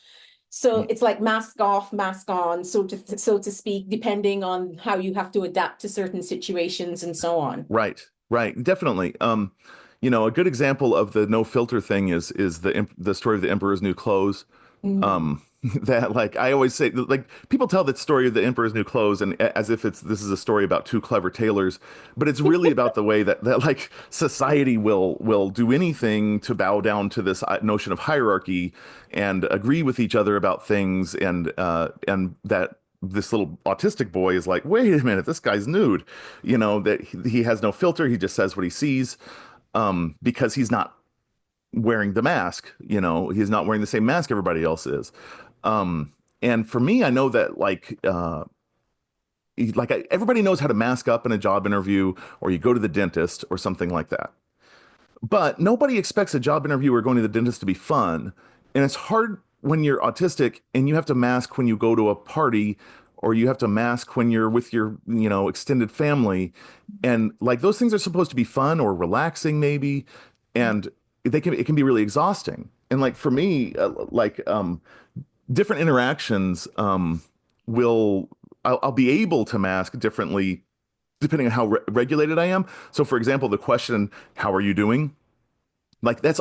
So Y- it's like mask off, mask on, so to speak, depending on how you have to adapt to certain situations and so on. Right. Right. Definitely. A good example of the no filter thing is the story of the Emperor's New Clothes. Mm. um that, like, I always say, like, people tell that story of the Emperor's New Clothes and as if this is a story about two clever tailors, but it's really about the way that like society will do anything to bow down to this notion of hierarchy and agree with each other about things, and that this little autistic boy is like, wait a minute, this guy's nude, that he has no filter, he just says what he sees, because he's not wearing the mask. He's not wearing the same mask everybody else is. Um, and for me, I know that, everybody knows how to mask up in a job interview, or you go to the dentist or something like that. But nobody expects a job interview or going to the dentist to be fun. And it's hard when you're autistic and you have to mask when you go to a party, or you have to mask when you're with your, extended family. And like, those things are supposed to be fun or relaxing maybe. And it can be really exhausting. And like for me, different interactions, will, I'll be able to mask differently depending on how regulated I am. So for example, the question, how are you doing? Like, that's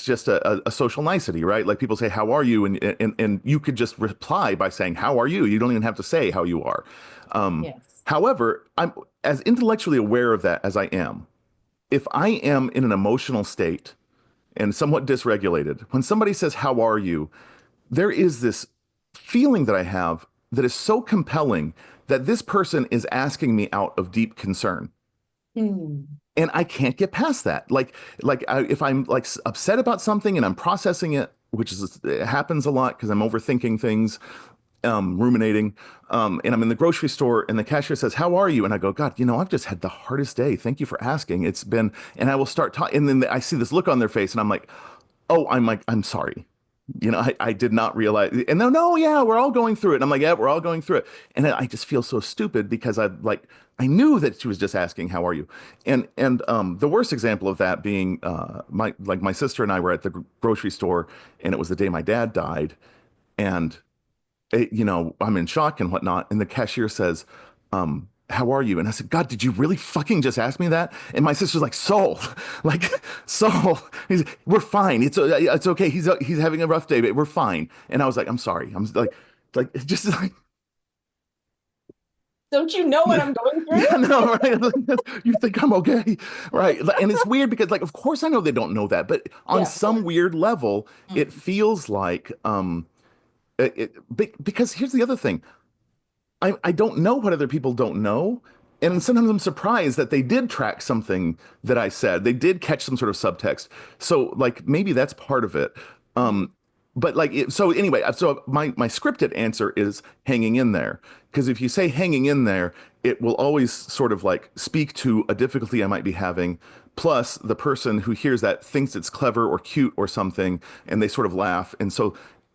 just a social nicety, right? Like, people say, how are you? And you could just reply by saying, how are you? You don't even have to say how you are. Um, Yes. However, I'm as intellectually aware of that as I am. If I am in an emotional state and somewhat dysregulated, when somebody says, how are you? There is this feeling that I have that is so compelling, that this person is asking me out of deep concern. Mm. And I can't get past that. If I'm like upset about something and I'm processing it, it happens a lot because I'm overthinking things, ruminating, and I'm in the grocery store and the cashier says, "How are you?" And I go, "God, I've just had the hardest day. Thank you for asking. It's been," and I will start talking, and then I see this look on their face, and I'm like, "Oh, I'm sorry." I did not realize. And no, no, yeah, we're all going through it. And I'm like, yeah, we're all going through it. And I just feel so stupid because I knew that she was just asking, how are you? And the worst example of that being, my sister and I were at the grocery store, and it was the day my dad died. And I'm in shock and whatnot. And the cashier says, how are you? And I said, God, did you really fucking just ask me that? And my sister's like, Soul, like, Soul, we're fine. It's okay. He's having a rough day, but we're fine. And I was like, I'm sorry. I'm like, just like, Don't you know what I'm going through? Yeah, no, right. You think I'm okay, right? And it's weird because, like, of course I know they don't know that, but on Yeah, of some course. weird level, it Mm. feels like, because here's the other thing. I don't know what other people don't know. And Mm. sometimes I'm surprised that they did track something that I said. They did catch some sort of subtext. So like maybe that's part of it. Mm. But like so anyway, so my scripted answer is hanging in there. Because if you say hanging in there, it will always sort of like speak to a difficulty I might be having. Plus, the person who hears that thinks it's clever or cute or something, and they sort of laugh. And so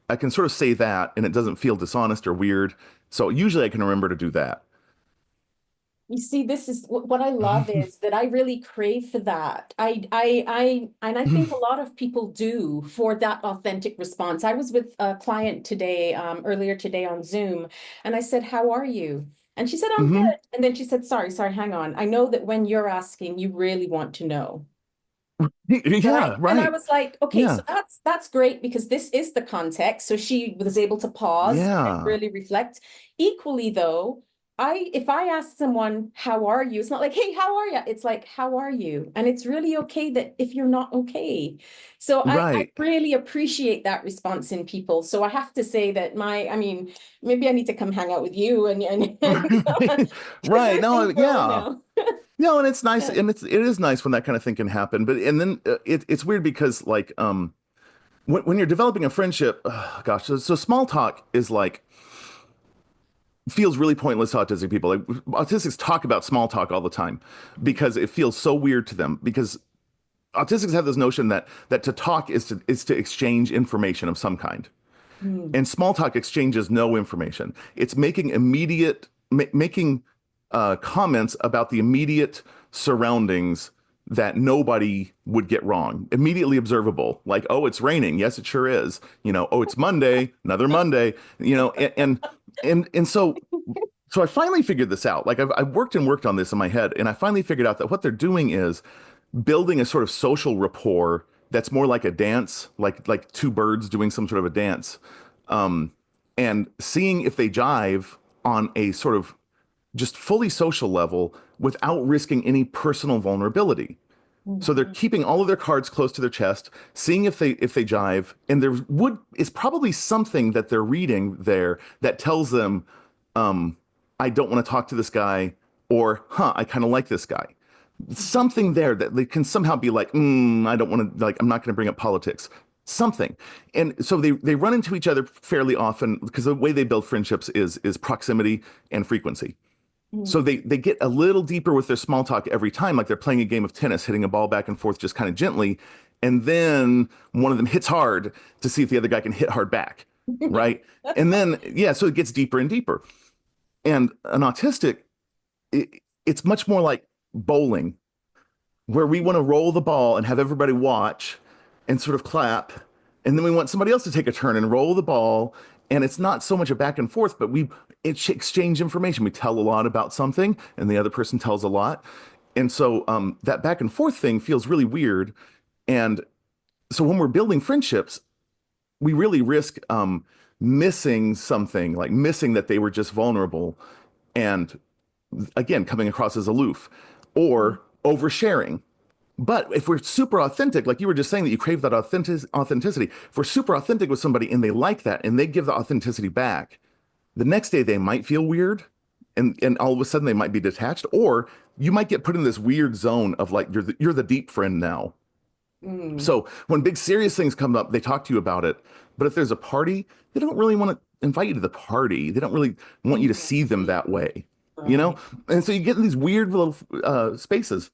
I can sort of say that, and it doesn't feel dishonest or weird. So usually I can remember to do that. You see, this is what I love is that I really crave for that. And I think a lot of people do for that authentic response. I was with a client today, earlier today on Zoom, and I said, "How are you?" And she said, "I'm Hmm. good." And then she said, sorry, hang on. I know that when you're asking, you really want to know. Right. Yeah, And I right. was like, okay, so Yeah, that's great because this is the context. So she was able to pause and yeah, really reflect. Equally, though, if I ask someone, how are you? It's not like, hey, how are you? It's like, how are you? And it's really okay that if you're not okay. So I right. really appreciate that response in people. So I have to say that I mean, maybe I need to come hang out with you and because Right. we're No, think we're all yeah. now. No, and it's nice, Yeah. and it is nice when that kind of thing can happen. But and then it's weird because like when you're developing a friendship, gosh, so small talk is like feels really pointless to autistic people. Like autistics talk about small talk all the time because it feels so weird to them because autistics have this notion that to talk is to exchange information of some kind. Mm. And small talk exchanges no information. It's making making comments about the immediate surroundings that nobody would get wrong, immediately observable. Like, oh, it's raining. Yes, it sure is. Oh, it's Monday, another Monday. And so I finally figured this out. Like I've worked and worked on this in my head, and I finally figured out that what they're doing is building a sort of social rapport that's more like a dance, like two birds doing some sort of a dance, um, and seeing if they jive on a sort of just fully social level without risking any personal vulnerability. So they're Mhm. keeping all of their cards close to their chest, seeing if they jive, and there would is probably something that they're reading there that tells them, um, I don't want to talk to this guy, or I kind of like this guy. Something there that they can somehow be like, I don't want to, like, I'm not going to bring up politics. Something. And so they run into each other fairly often because the way they build friendships is proximity and frequency. So Mm. they get a little deeper with their small talk every time, like they're playing a game of tennis, hitting a ball back and forth just kind of gently. And then one of them hits hard to see if the other guy can hit hard back. Right. And then, yeah, so it gets deeper and deeper. And an autistic, it, it's much more like bowling, where we want to roll the ball and have everybody watch and sort of clap. And then we want somebody else to take a turn and roll the ball. And it's not so much a back and forth, but we exchange information. We tell a lot about something, and the other person tells a lot. And so that back and forth thing feels really weird. And so when we're building friendships, we really risk missing something, like missing that they were just vulnerable and again, coming across as aloof Mm. or oversharing. But if we're super authentic, like you were just saying that you crave that authenticity, if we're super authentic with somebody and they like that and they give the authenticity back, the next day they might feel weird and all of a sudden they might be detached, or you might get put in this weird zone of like you're the deep friend now. Mm. So when big serious things come up, they talk to you about it. But if there's a party, they don't really want to invite you to the party. They don't really want you to Mm. see them that way, you know? Right. And so you get in these weird little spaces.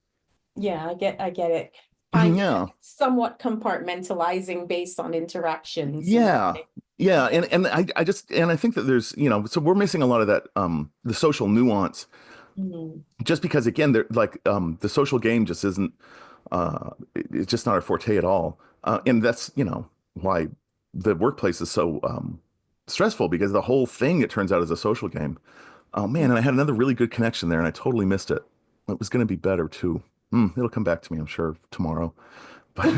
Yeah, I get it. Kind of Yeah. somewhat compartmentalizing based on interactions in a Yeah. way. Yeah. Yeah. And I think that there's, so we're missing a lot of that, the social nuance Mm. just because again, they're like, the social game just isn't, it's just not our forte at all. And that's, why the workplace is so, stressful because the whole thing, it turns out, is a social game. Oh man. And I had another really good connection there and I totally missed it. It was going to be better too. It'll come back to me, I'm sure, tomorrow. But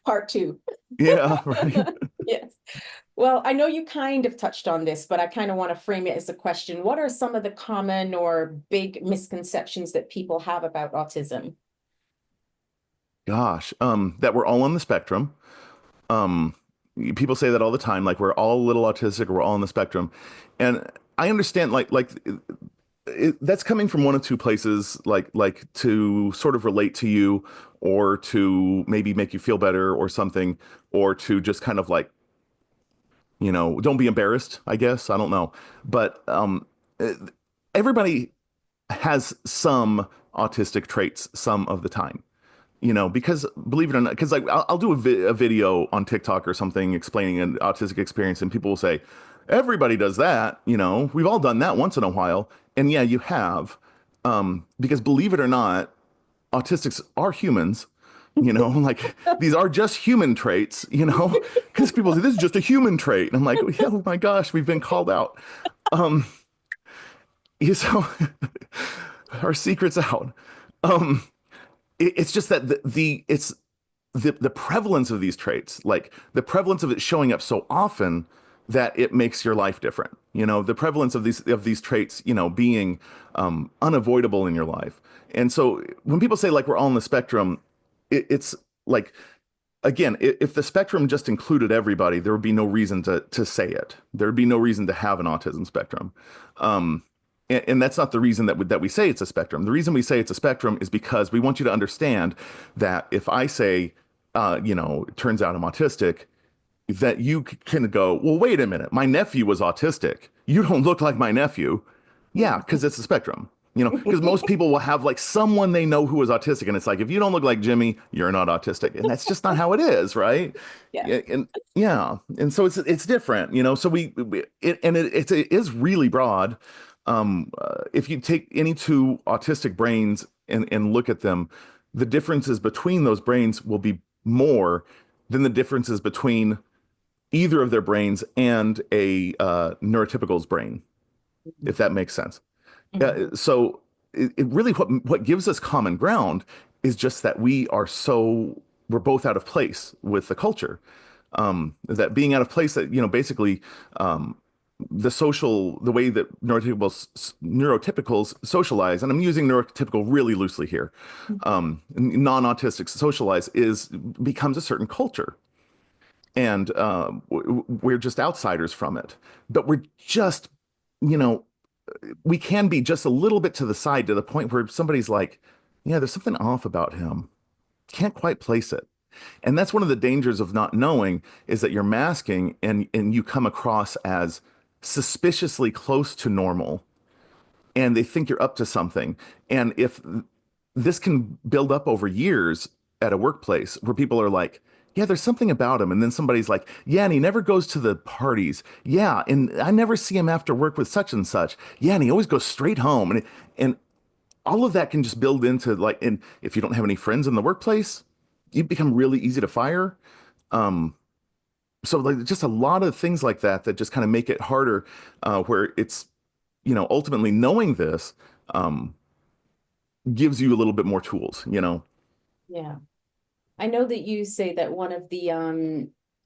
Part two. yeah, right. Yes. Well, I know you kind of touched on this, but I kind of want to frame it as a question. What are some of the common or big misconceptions that people have about autism? Gosh, that we're all on the spectrum. Um, People say that all the time, like we're all a little autistic, or we're all on the spectrum. And I understand, that's coming from one of two places, like to sort of relate to you, or to maybe make you feel better or something, or to just kind of like, don't be embarrassed, I guess. I don't know. But eh, everybody has some autistic traits some of the time. Because believe it or not, because like I'll do a video on TikTok or something explaining an autistic experience, and people will say, everybody does that. We've all done that once in a while. And yeah, you have. Because believe it or not, autistics are humans. Like these are just human traits, because people say this is just a human trait. And I'm like, yeah, oh my gosh, we've been called out. Um, so our secret's out. Um, it's just that it's the prevalence of these traits, like the prevalence of it showing up so often that it makes your life different. The prevalence of these traits, being unavoidable in your life. And so when people say like we're all on the spectrum, it's like, again, if the spectrum just included everybody, there would be no reason to say it. There would be no reason to have an autism spectrum. And that's not the reason that we say it's a spectrum. The reason we say it's a spectrum is because we want you to understand that if I say, it turns out I'm autistic, that you can go, well, wait a minute, my nephew was autistic. You don't look like my nephew. Yeah, because it's a spectrum. Because most people will have like someone they know who is autistic, and it's like, if you don't look like Jimmy, you're not autistic, and that's just not how it is, right? Yeah. And yeah, and so it's different, So it is really broad. If you take any two autistic brains and look at them, the differences between those brains will be more than the differences between either of their brains and a neurotypical's brain, if that makes sense. Mhm. So it really what gives us common ground is just that we're both out of place with the culture. That being out of place, that basically um, the way that neurotypicals socialize, and I'm using neurotypical really loosely here, non-autistic socialize becomes a certain culture, and we're just outsiders from it. But we're just, you know, we can be just a little bit to the side, to the point where somebody's like, yeah, there's something off about him. Can't quite place it. And that's one of the dangers of not knowing, is that you're masking, and you come across as suspiciously close to normal, and they think you're up to something. And if this can build up over years at a workplace, where people are like, yeah, there's something about him. And then somebody's like, yeah, and he never goes to the parties. Yeah, and I never see him after work with such and such. Yeah, and he always goes straight home. And all of that can just build into, like, and if you don't have any friends in the workplace, you become really easy to fire. Um, so like just a lot of things like that just kind of make it harder, where it's, ultimately knowing this um, gives you a little bit more tools. Yeah. I know that you say that one of the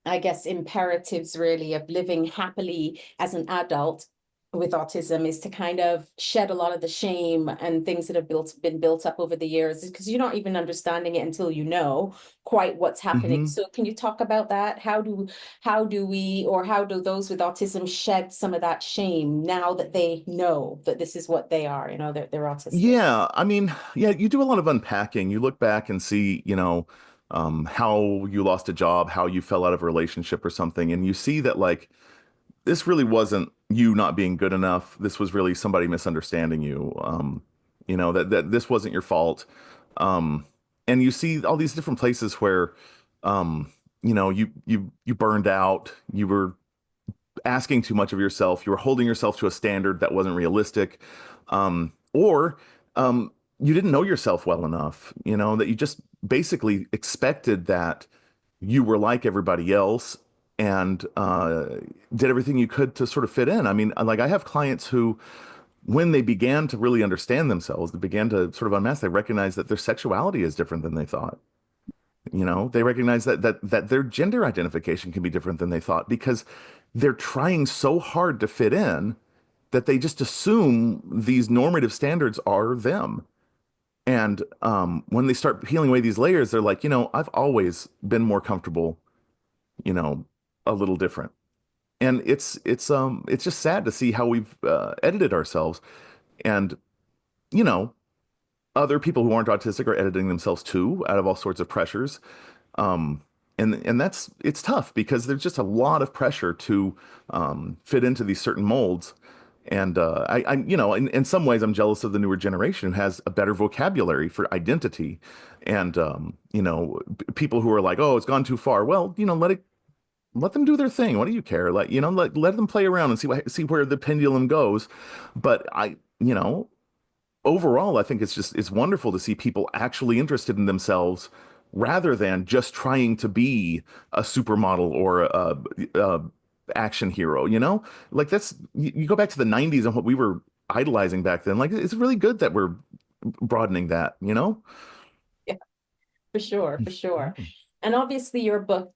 I guess imperatives really of living happily as an adult with autism is to kind of shed a lot of the shame and things that have been built up over the years, because you're not even understanding it until you know quite what's happening. Hmm. So can you talk about that? How do we, or how do those with autism shed some of that shame now that they know that this is what they are, they're autistic? Yeah, I mean, yeah, you do a lot of unpacking. You look back and see, how you lost a job, how you fell out of a relationship or something, and you see that, like, this really wasn't you not being good enough. This was really somebody misunderstanding you. That this wasn't your fault. Um, and you see all these different places where, you burned out. You were asking too much of yourself. You were holding yourself to a standard that wasn't realistic, or you didn't know yourself well enough. That you just basically expected that you were like everybody else, and did everything you could to sort of fit in. I mean, like, I have clients who, when they began to really understand themselves, they began to sort of unmask, they recognize that their sexuality is different than they thought. They recognize that their gender identification can be different than they thought, because they're trying so hard to fit in that they just assume these normative standards are them. And when they start peeling away these layers, they're like, I've always been more comfortable, you know, a little different. And it's just sad to see how we've edited ourselves. And, you know, other people who aren't autistic are editing themselves too, out of all sorts of pressures. Um, and it's tough because there's just a lot of pressure to fit into these certain molds. And in some ways, I'm jealous of the newer generation who has a better vocabulary for identity. And people who are like, oh, it's gone too far. Well, let them do their thing. What do you care? Let them play around and see where the pendulum goes. But overall, I think it's wonderful to see people actually interested in themselves rather than just trying to be a supermodel or a action hero, Like you go back to the 90s and what we were idolizing back then. Like it's really good that we're broadening that. Yeah, for sure, for sure. And obviously your book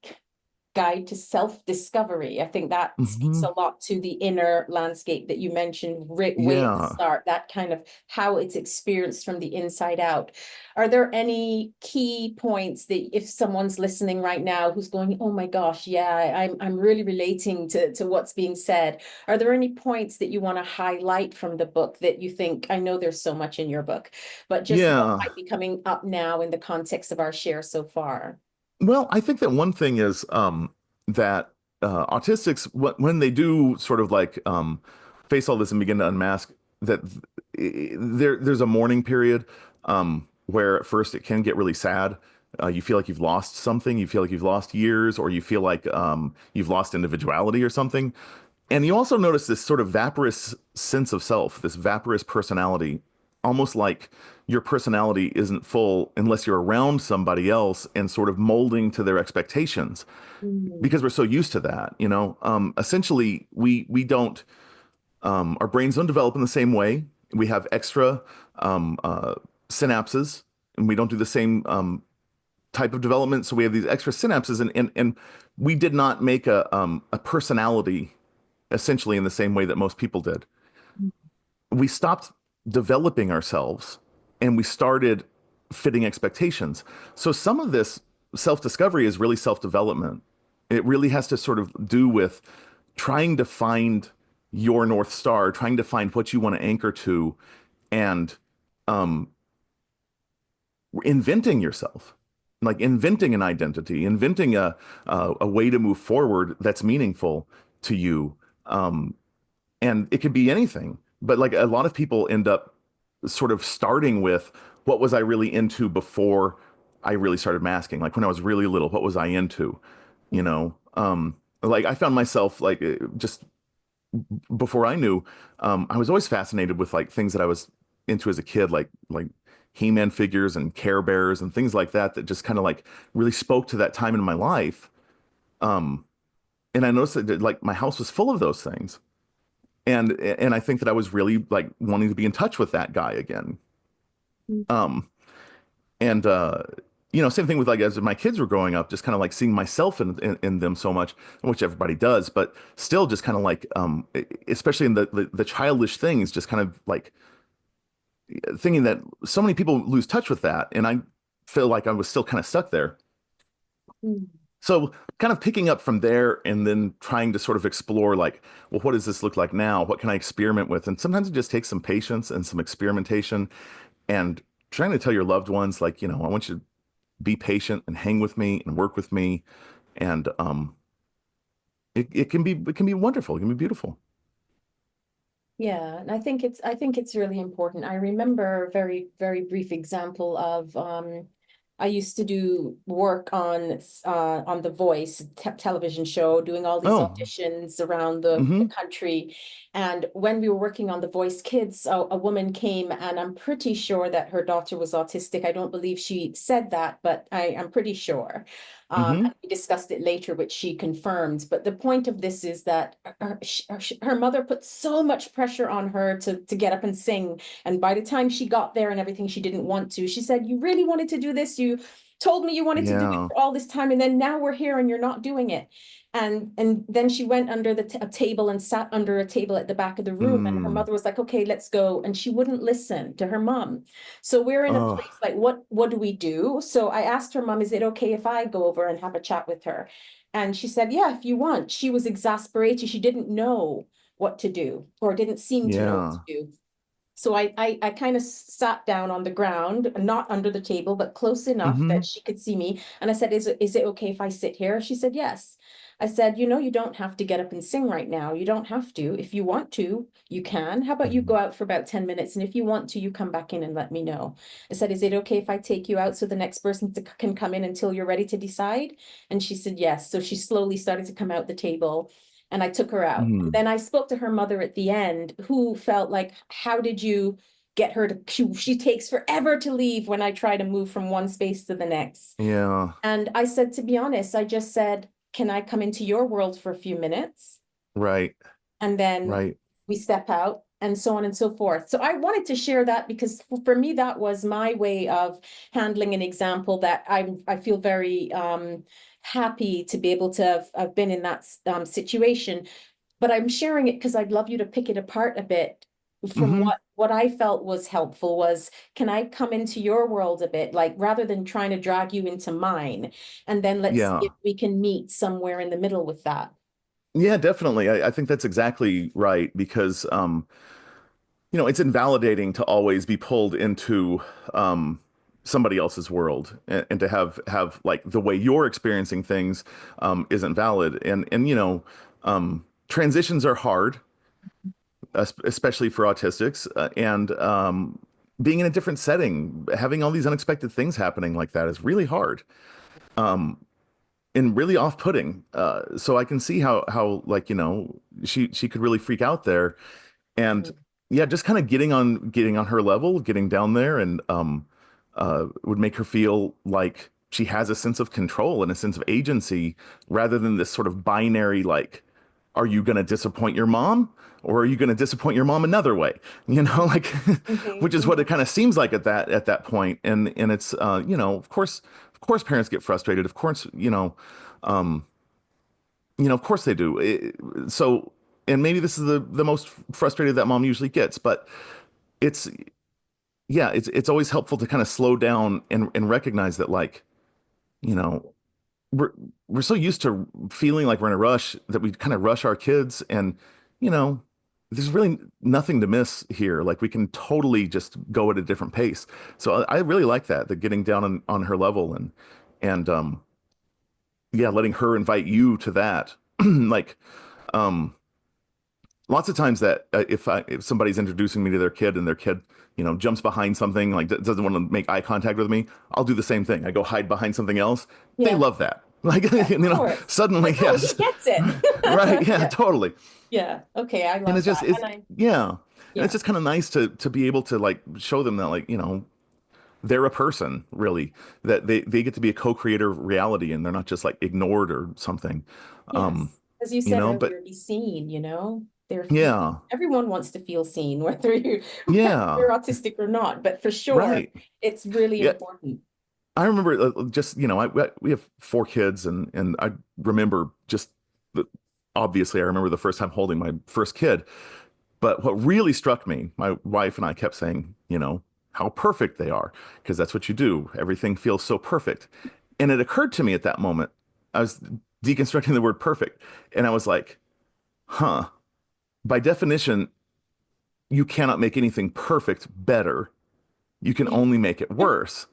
Guide to Self-Discovery. I think that speaks Hmm. a lot to the inner landscape that you mentioned way at the Yeah. start, that kind of how it's experienced from the inside out. Are there any key points that if someone's listening right now who's going, oh my gosh, yeah, I'm really relating to what's being said. Are there any points that you want to highlight from the book that you think, I know there's so much in your book, but just what Yeah. might be coming up now in the context of our share so far? Well, I think that one thing is that autistics, when they do sort of like face all this and begin to unmask, that there's a mourning period where at first it can get really sad. You feel like you've lost something, you feel like you've lost years, or you feel like you've lost individuality or something. And you also notice this sort of vaporous sense of self, this vaporous personality, almost like your personality isn't full unless you're around somebody else and sort of molding to their expectations Mm. because we're so used to that. Essentially, we don't, our brains don't develop in the same way. We have extra synapses and we don't do the same type of development. So we have these extra synapses and we did not make a personality essentially in the same way that most people did. We stopped developing ourselves and we started fitting expectations. So some of this self-discovery is really self-development. It really has to sort of do with trying to find your North Star, trying to find what you want to anchor to, and um, inventing yourself, like inventing an identity, inventing a way to move forward that's meaningful to you. And it could be anything, but like a lot of people end up sort of starting with what was I really into before I really started masking? Like when I was really little, what was I into? You know, like I found myself like just before I knew, I was always fascinated with like things that I was into as a kid, like He-Man figures and Care Bears and things like that, that just kind of like really spoke to that time in my life. Um, and I noticed that like my house was full of those things. And I think that I was really like wanting to be in touch with that guy again. Um, and same thing with like as my kids were growing up, just kind of like seeing myself in them so much, which everybody does, but still just kind of like especially in the childish things, just kind of like thinking that so many people lose touch with that, and I feel like I was still kind of stuck there. Mm. So kind of picking up from there and then trying to sort of explore like, well, what does this look like now? What can I experiment with? And sometimes it just takes some patience and some experimentation and trying to tell your loved ones, like, I want you to be patient and hang with me and work with me. And it can be wonderful. It can be beautiful. Yeah, and I think it's really important. I remember a very, very brief example of I used to do work on The Voice television show, doing all these Oh, auditions around the mm-hmm, country. And when we were working on The Voice Kids, a woman came, and I'm pretty sure that her daughter was autistic. I don't believe she said that, but I'm pretty sure. mm-hmm. And we discussed it later, which she confirmed. But the point of this is that her mother put so much pressure on her to get up and sing. And by the time she got there and everything, she didn't want to. She said, you really wanted to do this. You told me you wanted to do it Yeah. for all this time. And then now we're here and you're not doing it. And then she went under a table and sat under a table at the back of the room. And her Mm. mother was like, okay, let's go. And she wouldn't listen to her mom. So we're in a Oh, place like, what do we do? So I asked her mom, is it okay if I go over and have a chat with her? And she said, yeah, if you want. She was exasperated. She didn't know what to do, or didn't seem to know what to yeah. do. So I kind of sat down on the ground, not under the table, but close enough Hmm. that she could see me. And I said, is it okay if I sit here? She said, yes. I said, you don't have to get up and sing right now. You don't have to. If you want to, you can. How about you go out for about 10 minutes? And if you want to, you come back in and let me know. I said, is it okay if I take you out so the next person can come in until you're ready to decide? And she said, yes. So she slowly started to come out the table, and I took her out. And Mm. then I spoke to her mother at the end, who felt like, how did you get her to, she takes forever to leave when I try to move from one space to the next. Yeah. And I said, to be honest, I just said, can I come into your world for a few minutes? Right. And then Right. we step out, and so on and so forth. So I wanted to share that because for me, that was my way of handling an example that I feel very happy to be able to have been in that situation. But I'm sharing it because I'd love you to pick it apart a bit from Hmm. what I felt was helpful was, can I come into your world a bit, like rather than trying to drag you into mine? And then let's see Yeah. if we can meet somewhere in the middle with that. Yeah, definitely. I think that's exactly right because it's invalidating to always be pulled into somebody else's world and to have like the way you're experiencing things isn't valid. And transitions are hard, especially for autistics, and being in a different setting, having all these unexpected things happening like that is really hard. And really off-putting. So I can see how like she could really freak out there, and yeah, just kind of getting on her level, getting down there, and would make her feel like she has a sense of control and a sense of agency rather than this sort of binary like, are you going to disappoint your mom? Or are you going to disappoint your mom another way? Like, which is what it kind of seems like at that point. And it's of course parents get frustrated. Of course, um, of course they do. So, and maybe this is the most frustrated that mom usually gets, but it's yeah, it's always helpful to kind of slow down and recognize that like, you know, we're we're so used to feeling like we're in a rush that we kind of rush our kids, and you know, there's really nothing to miss here. Like we can totally just go at a different pace. So I really like that, the getting down on her level and yeah, letting her invite you to that. Like um lots of times that if somebody's introducing me to their kid and their kid jumps behind something like doesn't want to make eye contact with me, I'll do the same thing. I go hide behind something else. They Yeah, love that. Like yeah, of course. suddenly, Like, oh, yes. he gets it. Right, yeah, Yeah, totally. yeah. Okay, I And love it's just that. it's And I, yeah. And it's yeah. just kind of nice to be able to like show them that like they're a person really, that they get to be a co-creator of reality, and they're not just like ignored or something. um Yes, as you said but earlier, be seen, yeah, everyone wants to feel seen, whether yeah, you're autistic or not, but for sure, right. it's really Yeah, important. I remember just we have four kids, and I remember just the, obviously I remember the first time holding my first kid. But what really struck me, my wife and I kept saying, how perfect they are, because that's what you do. Everything feels so perfect. And it occurred to me at that moment, I was deconstructing the word perfect, and I was like, huh, by definition, you cannot make anything perfect better. You can only make it worse.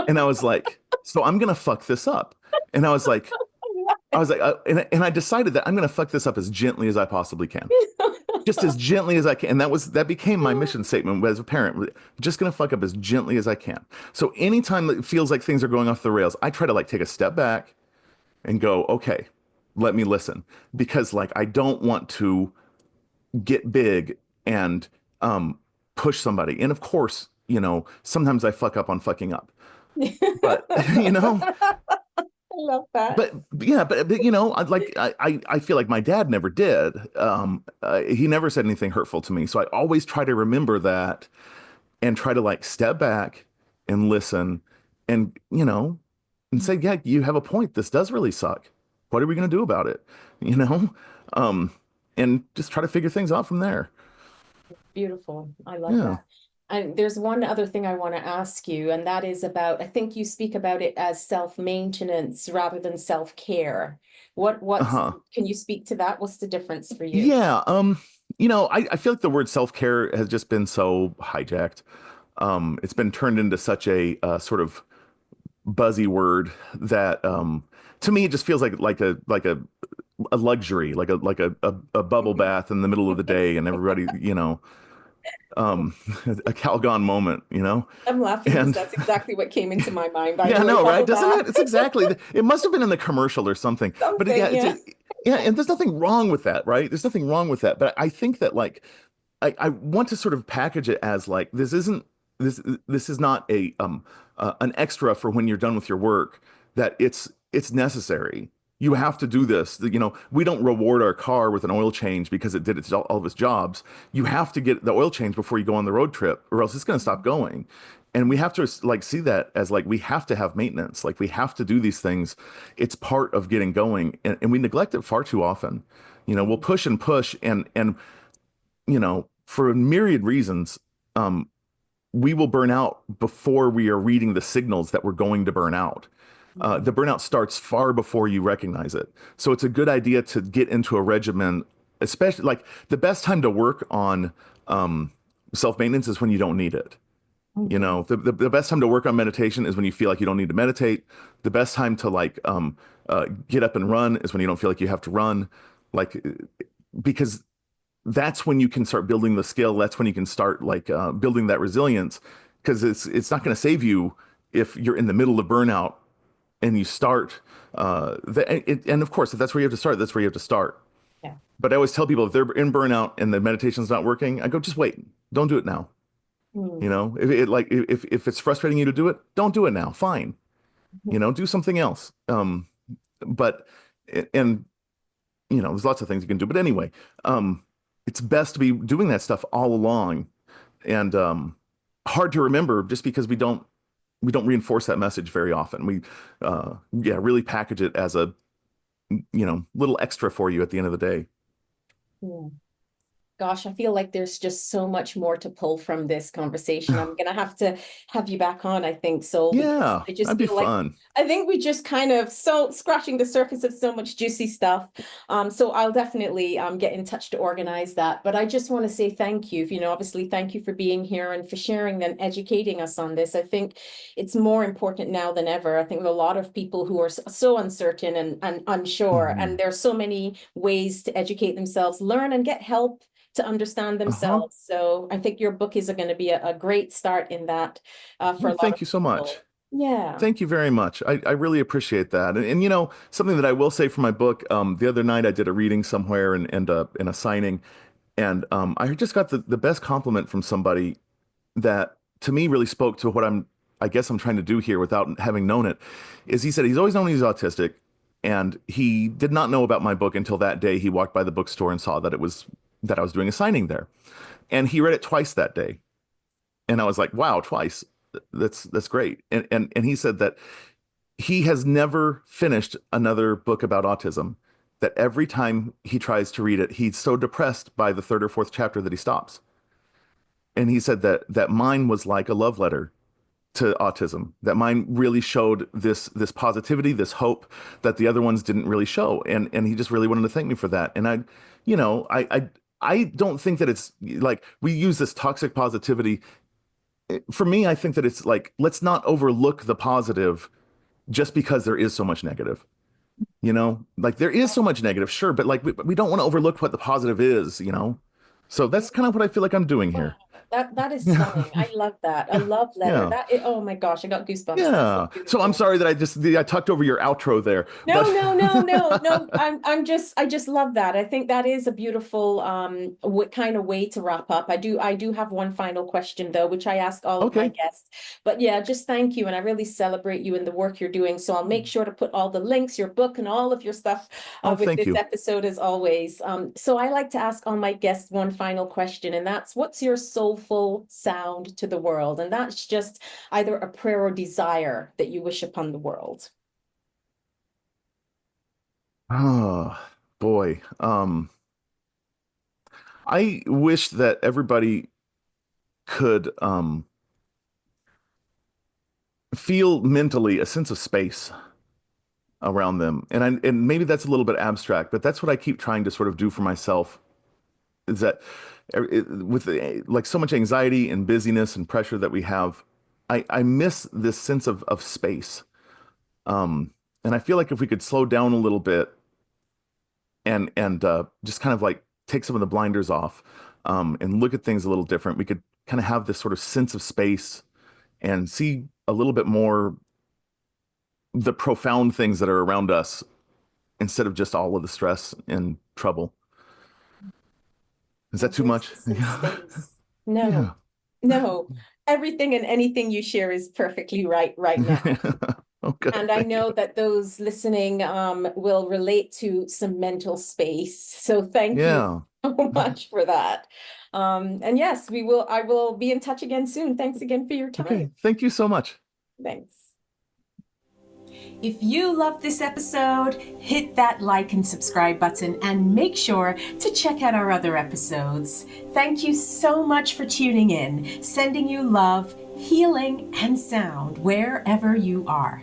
And I was like, so I'm gonna fuck this up. And and I decided that I'm gonna fuck this up as gently as I possibly can, just as gently as I can. And that became my mission statement as a parent. Just gonna fuck up as gently as I can. So anytime it feels like things are going off the rails, I try to like take a step back and go, okay, let me listen, because like I don't want to get big and push somebody. And of course, sometimes I fuck up on fucking up, but you know. I love that. But yeah, but I feel like my dad never did. He never said anything hurtful to me, so I always try to remember that and try to like step back and listen, and and say, yeah, you have a point. This does really suck. what are we going to do about it? You know, um, and just try to figure things out from there. Beautiful. I love Yeah. that. And there's one other thing I want to ask you, and that is about, I think you speak about it as self-maintenance rather than self-care. Uh-huh. Can you speak to that? What's the difference for you? Yeah. I feel like the word self-care has just been so hijacked. It's been turned into such a sort of buzzy word that to me it just feels like a luxury, like a bubble Mhm. bath in the middle of the day, and everybody, a Calgon moment, I'm laughing because and that's exactly what came into my mind, by yeah, the way, no, right? bubble Doesn't bath, it? It's exactly. It must have been in the commercial or something. But yeah, something, yeah. yeah, and there's nothing wrong with that, right? There's nothing wrong with that. But I think that like I want to sort of package it as like this this is not a an extra for when you're done with your work, that it's necessary. You have to do this. We don't reward our car with an oil change because it did all of its jobs. You have to get the oil change before you go on the road trip, or else it's going to stop going. And we have to like see that as like we have to have maintenance. Like we have to do these things. It's part of getting going, and we neglect it far too often. We'll Mhm. push and push, and for a myriad reasons, um, we will burn out before we are reading the signals that we're going to burn out. The Mhm. burnout starts far before you recognize it. So it's a good idea to get into a regimen, especially like the best time to work on self-maintenance is when you don't need it. Mhm. The best time to work on meditation is when you feel like you don't need to meditate. The best time to get up and run is when you don't feel like you have to run. Like, because that's when you can start building the skill. That's when you can start building that resilience, because it's not going to save you if you're in the middle of burnout and you start. And of course, if that's where you have to start, that's where you have to start. Yeah. But I always tell people if they're in burnout and the meditation's not working, I go, just wait. Don't do it now. Mm. If it's frustrating you to do it, don't do it now. Fine. Do something else. But and there's lots of things you can do. But anyway, it's best to be doing that stuff all along, and hard to remember just because we don't reinforce that message very often. Yeah, really package it as a little extra for you at the end of the day. Yeah. Gosh, I feel like there's just so much more to pull from this conversation. I'm gonna have to have you back on, I think, Sol, because Yeah, I just that'd be feel like fun. I think we just kind of scratching the surface of so much juicy stuff. So I'll definitely get in touch to organize that. But I just want to say thank you. Obviously, thank you for being here and for sharing and educating us on this. I think it's more important now than ever. I think there are a lot of people who are so uncertain and unsure, and Mhm. there's so many ways to educate themselves, learn and get help to understand Uh-huh. themselves. So I think your book is going to be a great start in that for a Well, lot of thank you so much. people. Yeah. Thank you very much. I really appreciate that. And something that I will say for my book, the other night I did a reading somewhere and a signing, and I just got the best compliment from somebody that to me really spoke to what I guess I'm trying to do here without having known it, is he said he's always known he's autistic, and he did not know about my book until that day he walked by the bookstore and saw that I was doing a signing there. And he read it twice that day. And I was like, wow, twice. That's great. And he said that he has never finished another book about autism, that every time he tries to read it, he's so depressed by the third or fourth chapter that he stops. And he said that mine was like a love letter to autism, that mine really showed this positivity, this hope that the other ones didn't really show. And he just really wanted to thank me for that. And I don't think that it's like we use this toxic positivity. For me, I think that it's like, let's not overlook the positive just because there is so much negative. Like there is so much negative, sure, but like we don't want to overlook what the positive is. So that's kind of what I feel like I'm doing Wow, here. that is Yeah. stunning. I love that. A Yeah. love letter. Yeah. Oh my gosh, I got goosebumps. That's so Yeah. So I'm beautiful. sorry that I tucked over your outro there, but No, no, no, no, no. I just love that. I think that is a beautiful kind of way to wrap up. I do have one final question though, which I ask all of my okay. guests. But yeah, just thank you, and I really celebrate you and the work you're doing. So I'll make sure to put all the links, your book, and all of your stuff Oh, with thank this you. episode as always. So I like to ask all my guests one final question, and that's what's your soulful sound to the world? And that's just either a prayer or desire that you wish upon the world. Oh boy. I wish that everybody could feel mentally a sense of space around them. And maybe that's a little bit abstract, but that's what I keep trying to sort of do for myself is that with like so much anxiety and busyness and pressure that we have, I miss this sense of space. And I feel like if we could slow down a little bit and just kind of like take some of the blinders off, and look at things a little different, we could kind of have this sort of sense of space and see a little bit more the profound things that are around us instead of just all of the stress and trouble. Is that too much? Some space. No, Yeah. no. Everything and anything you share is perfectly right now. Okay. And I know that those listening will relate to some mental space. So thank you Yeah. so much for that. And yes, I will be in touch again soon. Thanks again for your time. Okay. Thank you so much. Thanks. If you loved this episode, hit that like and subscribe button and make sure to check out our other episodes. Thank you so much for tuning in, sending you love, healing, and sound wherever you are.